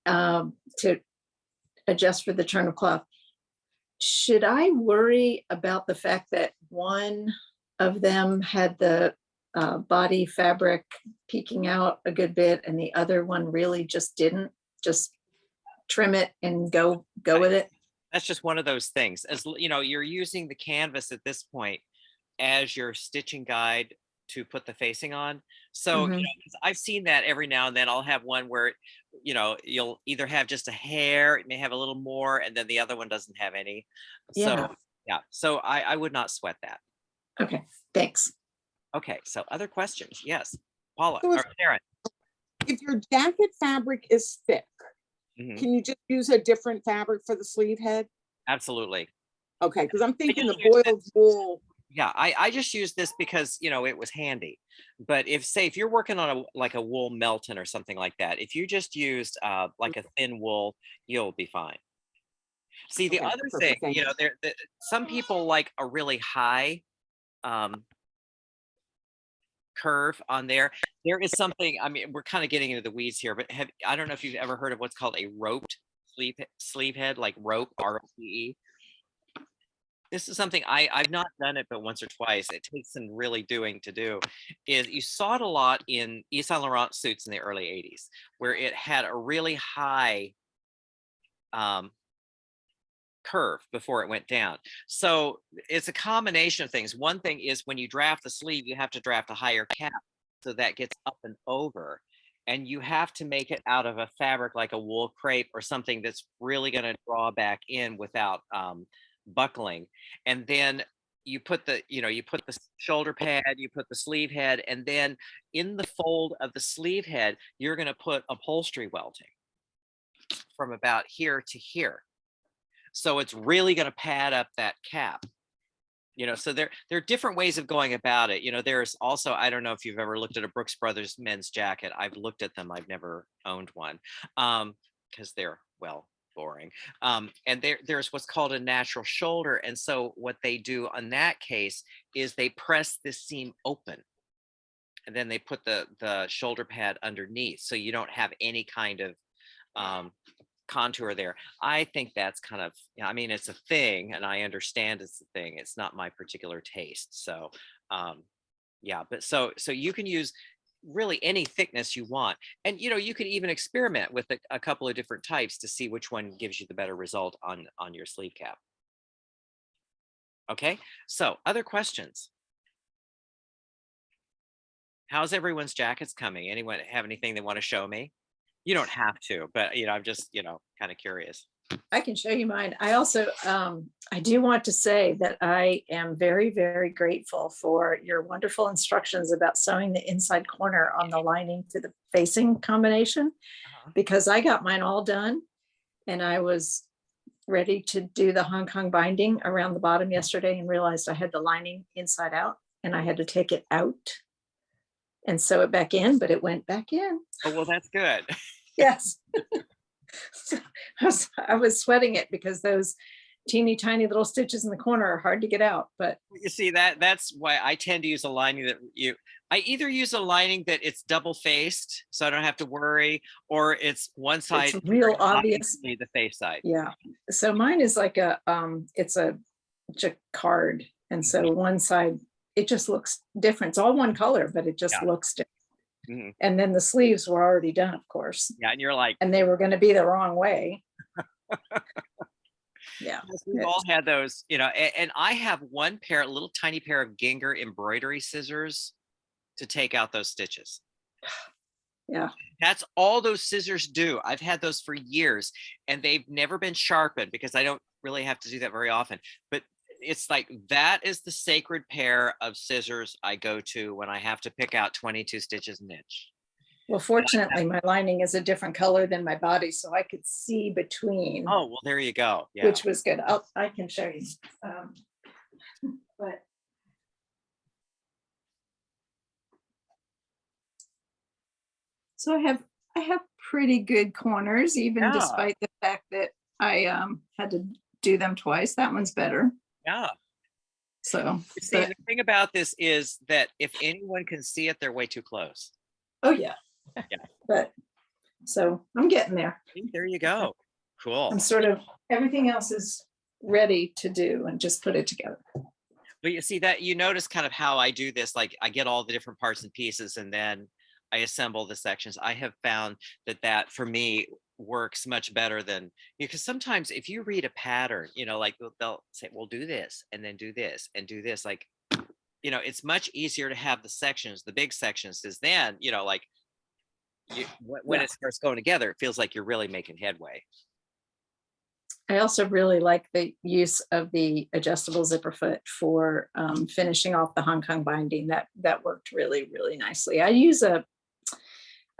To adjust for the turn of cloth. Should I worry about the fact that one of them had the body fabric peeking out a good bit and the other one really just didn't? Just trim it and go with it? That's just one of those things. As you know, you're using the canvas at this point as your stitching guide to put the facing on. So you Mhm. know, 'cause I've seen that every now and then. I'll have one where, you know, you'll either have just a hair, it may have a little more, and then the other one doesn't have any. So Yeah. yeah, so I would not sweat that. Okay, thanks. Okay, so other questions? Yes, Paula So or Sharon. if your jacket fabric is thick, Mhm, can you just use a different fabric for the sleeve head? absolutely. Okay, because I'm thinking the just use boiled wool. Yeah, I just used this because, you know, it was handy. But if you're working on like a wool Melton or something like that, if you just used like a thin wool, you'll be fine. See, the Okay, other thing, perfect, thank you know, some people like a really high curve on there. There is something, I mean, we're kind of getting into the weeds here, but I don't know if you've ever heard of what's called a roped sleeve head, like rope, ROPE. This is something I've not done it but once or twice. It takes some really doing to do. Is you saw it a lot in Yves Saint Laurent suits in the early 80s, where it had a really high curve before it went down. So it's a combination of things. One thing is when you draft the sleeve, you have to draft a higher cap so that gets up and over. And you have to make it out of a fabric like a wool crepe or something that's really going to draw back in without buckling. And then you put the shoulder pad, you put the sleeve head, and then in the fold of the sleeve head, you're going to put upholstery welting from about here to here. So it's really going to pad up that cap. You know, so there are different ways of going about it. You know, there's also, I don't know if you've ever looked at a Brooks Brothers men's jacket. I've looked at them. I've never owned one because they're, well, boring. And there's what's called a natural shoulder. And so what they do on that case is they press this seam open and then they put the shoulder pad underneath. So you don't have any kind of contour there. I think that's kind of, I mean, it's a thing and I understand it's a thing. It's not my particular taste. So yeah, but so you can use really any thickness you want. And you know, you could even experiment with a couple of different types to see which one gives you the better result on your sleeve cap. Okay, so other questions? How's everyone's jackets coming? Anyone have anything they want to show me? You don't have to, but you know, I'm just, you know, kind of curious. I can show you mine. I also, I do want to say that I am very, very grateful for your wonderful instructions about sewing the inside corner on the lining to the facing combination, because I got mine all done and I was ready to do the Hong Kong binding around the bottom yesterday and realized I had the lining inside out and I had to take it out and sew it back in, but it went back in. Oh, well, that's good. Yes. So I was sweating it because those teeny tiny little stitches in the corner are hard to get out, but You see that's why I tend to use a lining that I either use a lining that it's double faced, so I don't have to worry, or it's one side it's real obvious. obviously the face side. Yeah. So mine is like a, it's a jacquard. And so one side, it just looks different. It's all one color, but it just Yeah. looks different. Mhm. And then the sleeves were already done, of course, Yeah, and you're like, and they were going to be the wrong way. Yeah. yes, we've all had those, and I have one pair, a little tiny pair of Ginger embroidery scissors to take out those stitches. Yeah. That's all those scissors do. I've had those for years and they've never been sharpened because I don't really have to do that very often. But it's like that is the sacred pair of scissors I go to when I have to pick out 22 stitches an inch. Well, fortunately, my lining is a different color than my body, so I could see between, Oh, well, there you go. Yeah. which was good. I can show you. But so I have pretty good corners, even Yeah. despite the fact that I had to do them twice. That one's better. Yeah. So, See, but- the thing about this is that if anyone can see it, they're way too close. oh yeah. Yeah. But so I'm getting there. There you go. Cool. I'm sort of, everything else is ready to do and just put it together. But you see that you notice kind of how I do this, like I get all the different parts and pieces and then I assemble the sections. I have found that for me works much better than, because sometimes if you read a pattern, like they'll say, well, do this and then do this and do this. Like, it's much easier to have the sections, the big sections, is then, like when Yeah. it starts going together, it feels like you're really making headway. I also really like the use of the adjustable zipper foot for finishing off the Hong Kong binding. That worked really, really nicely. I use an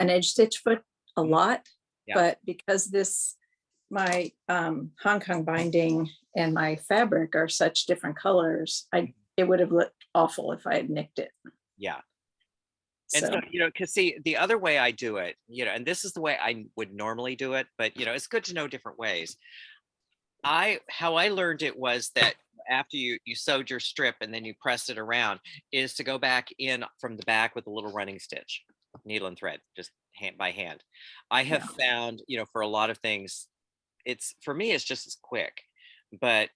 edge stitch foot a lot, Yeah. but because my Hong Kong binding and my fabric are such different colors, it would have looked awful if I had nicked it. Yeah. And So, so, because see, the other way I do it, and this is the way I would normally do it, but it's good to know different ways. How I learned it was that after you sewed your strip and then you pressed it around, is to go back in from the back with a little running stitch, needle and thread, just by hand. I have found, for a lot of things, for me, it's just as quick. But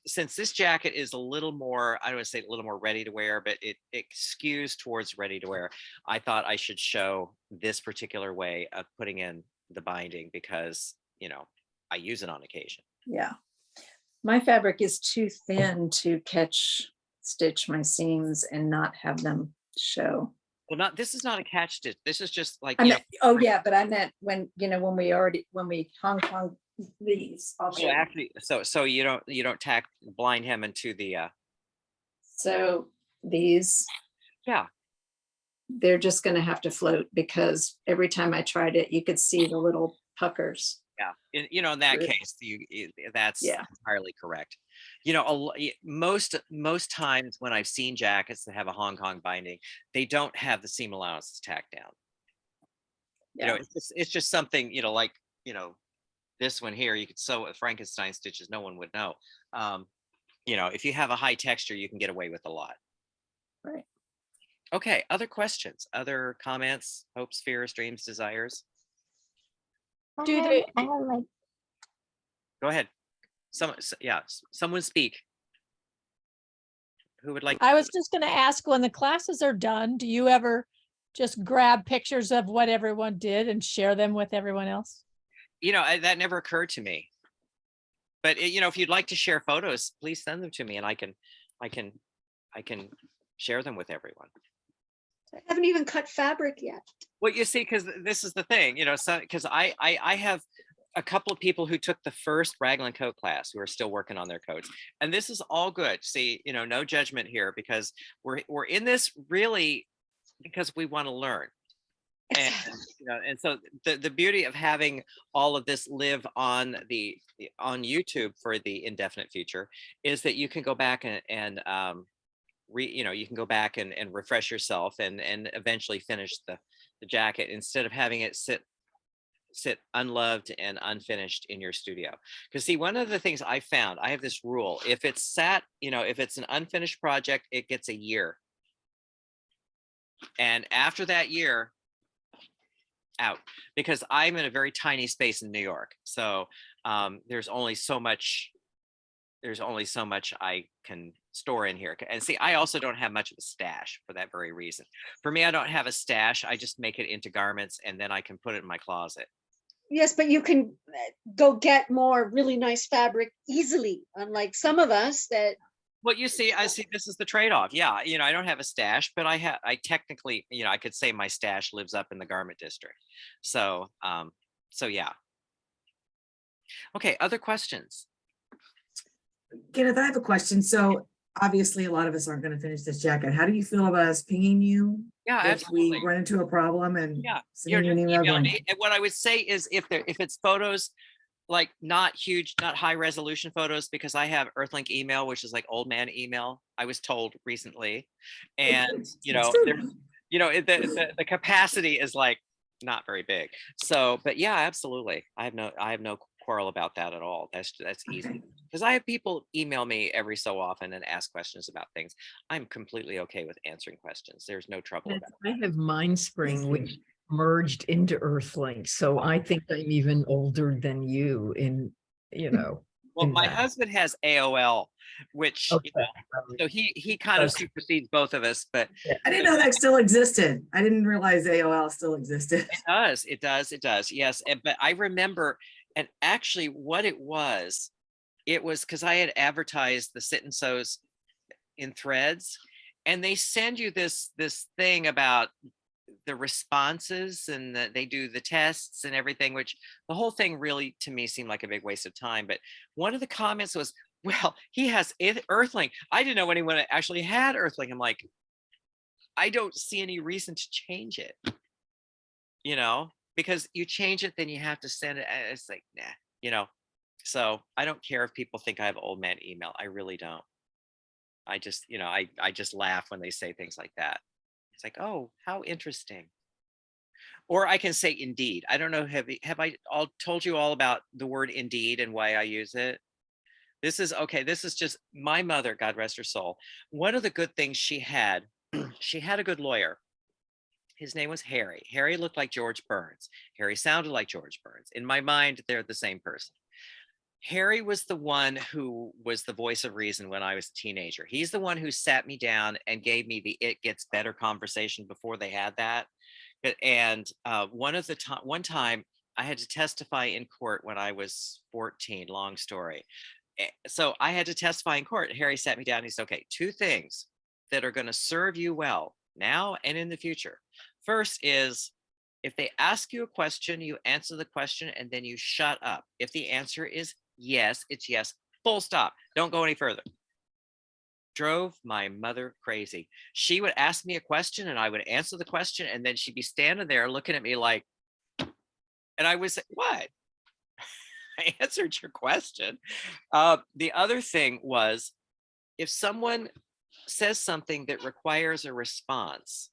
since this jacket is a little more, I don't want to say a little more ready to wear, but it skews towards ready to wear, I thought I should show this particular way of putting in the binding because I use it on occasion. yeah. My fabric is too thin to stitch my seams and not have them show. Well, this is not a catch stitch. This is just like, I meant, oh yeah, but I meant when when we Hong Kong these. I'll show oh, you. actually, so you don't tack blind hem into the, So these, yeah. they're just gonna have to float because every time I tried it, you could see the little puckers. Yeah, in that Good. case, that's Yeah. entirely correct. Most times when I've seen jackets that have a Hong Kong binding, they don't have the seam allowances tacked down. Yeah. It's just something, like, this one here, you could sew with Frankenstein stitches, no one would know. If you have a high texture, you can get away with a lot. Right. Okay, other questions, other comments, hopes, fears, dreams, desires? Do they, Go ahead. Someone speak. Who would like? I was just gonna ask, when the classes are done, do you ever just grab pictures of what everyone did and share them with everyone else? That never occurred to me. But if you'd like to share photos, please send them to me and I can share them with everyone. I haven't even cut fabric yet. Well, you see, because this is the thing, because I have a couple of people who took the first raglan coat class who are still working on their coats, and this is all good. See, no judgment here, because we're in this really because we want to learn. And and so the beauty of having all of this live on YouTube for the indefinite future is that you can go back and you can go back and refresh yourself and eventually finish the jacket instead of having it sit sit unloved and unfinished in your studio. Because see, one of the things I found, I have this rule: if it's sat, if it's an unfinished project, it gets a year, and after that year, out. Because I'm in a very tiny space in New York, so there's only so much I can store in here. And see, I also don't have much of a stash for that very reason. For me, I don't have a stash. I just make it into garments, and then I can put it in my closet. Yes, but you can go get more really nice fabric easily, unlike some of us that, Well, you see, I see this is the trade-off. Yeah, I don't have a stash, but I technically, I could say my stash lives up in the garment district. So, yeah. Okay, other questions? Kenneth, I have a question. So obviously a lot of us aren't going to finish this jacket. How do you feel about us pinging you? Yeah, If absolutely. we run into a problem and Yeah, sending you an email email going, me. And what I would say is if it's photos, like not huge, not high resolution photos, because I have Earthlink email, which is like old man email, I was told recently. And, there's, the capacity is like not very big. So, but yeah, absolutely. I have no quarrel about that at all. That's easy. Because I have people email me every so often and ask questions about things. I'm completely okay with answering questions. There's no trouble about it. I have MindSpring, which merged into Earthlink. So I think I'm even older than you in. Well, in my that. husband has AOL, which, Okay. so he kind of supersedes both of us, but I didn't know that still existed. I didn't realize AOL still existed. it does. Yes. But I remember, and actually what it was because I had advertised the Sit and Sews in Threads, and they send you this thing about the responses, and they do the tests and everything, which the whole thing really to me seemed like a big waste of time. But one of the comments was, well, he has Earthlink. I didn't know anyone actually had Earthlink. I'm like, I don't see any reason to change it, because you change it, then you have to send it. It's like, nah, so I don't care if people think I have old man email. I really don't. I just, I just laugh when they say things like that. It's like, oh, how interesting. Or I can say Indeed. I don't know, have I all told you all about the word Indeed and why I use it? This is just my mother, God rest her soul. One of the good things she had a good lawyer. His name was Harry. Harry looked like George Burns. Harry sounded like George Burns. In my mind, they're the same person. Harry was the one who was the voice of reason when I was a teenager. He's the one who sat me down and gave me the "it gets better" conversation before they had that. And one time I had to testify in court when I was 14, long story. So I had to testify in court. Harry sat me down and he said, okay, 2 things that are going to serve you well now and in the future. First is, if they ask you a question, you answer the question and then you shut up. If the answer is yes, it's yes, full stop. Don't go any further. Drove my mother crazy. She would ask me a question and I would answer the question, and then she'd be standing there looking at me like, and I would say, what? I answered your question. The other thing was, if someone says something that requires a response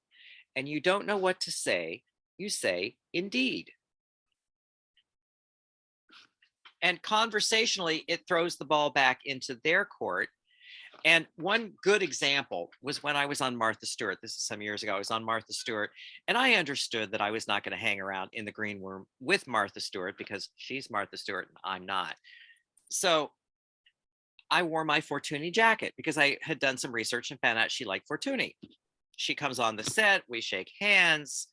and you don't know what to say, you say Indeed. And conversationally, it throws the ball back into their court. And one good example was when I was on Martha Stewart. This is some years ago. I was on Martha Stewart, and I understood that I was not going to hang around in the green room with Martha Stewart because she's Martha Stewart and I'm not. So I wore my Fortuny jacket because I had done some research and found out she liked Fortuny. She comes on the set, we shake hands.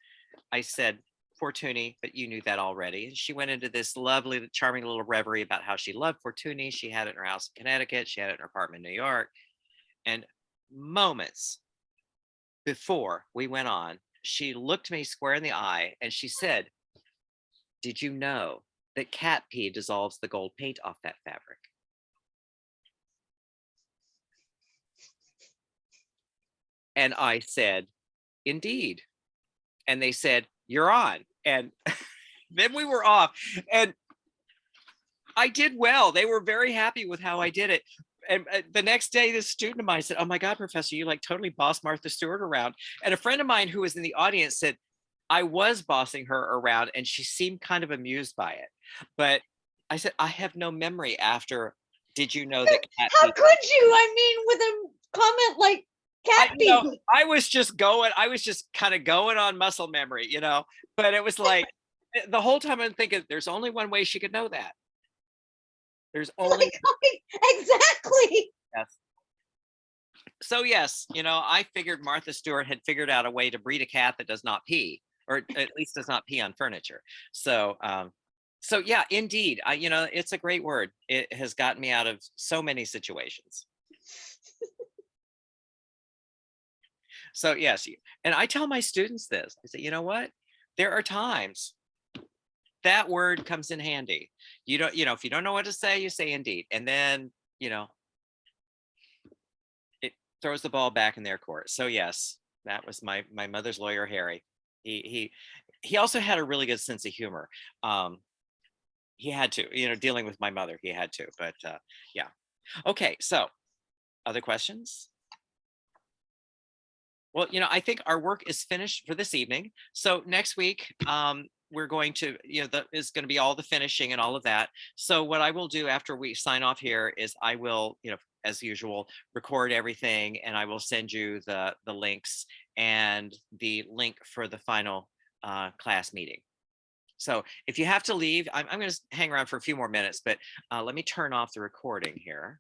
I said, Fortuny, but you knew that already. And she went into this lovely, charming little reverie about how she loved Fortuny. She had it in her house in Connecticut. She had it in her apartment in New York. And moments before we went on, she looked me square in the eye and she said, did you know that cat pee dissolves the gold paint off that fabric? And I said, indeed. And they said, you're on. And then we were off. And I did well. They were very happy with how I did it. And the next day, this student of mine said, oh my God, Professor, you like totally bossed Martha Stewart around. And a friend of mine who was in the audience said, I was bossing her around and she seemed kind of amused by it. But I said, I have no memory after, did you know that cat How pee? could you? I mean, with a comment like cat You know, pee. I was just kind of going on muscle memory, you know, but it was like the whole time I'm thinking there's only one way she could know that. There's only, Exactly. yes. So yes, you know, I figured Martha Stewart had figured out a way to breed a cat that does not pee, or at least does not pee on furniture. So, so yeah, indeed, you know, it's a great word. It has gotten me out of so many situations. So yes, and I tell my students this. I say, you know what? There are times that word comes in handy. You don't, you know, if you don't know what to say, you say indeed, and then you know, it throws the ball back in their court. So yes, that was my mother's lawyer, Harry. He also had a really good sense of humor. He had to, you know, dealing with my mother, he had to. But yeah. Okay, so other questions? Well, you know, I think our work is finished for this evening. So next week, we're going to, you know, that is going to be all the finishing and all of that. So what I will do after we sign off here is I will, you know, as usual, record everything and I will send you the links and the link for the final class meeting. So if you have to leave, I'm going to hang around for a few more minutes, but let me turn off the recording here.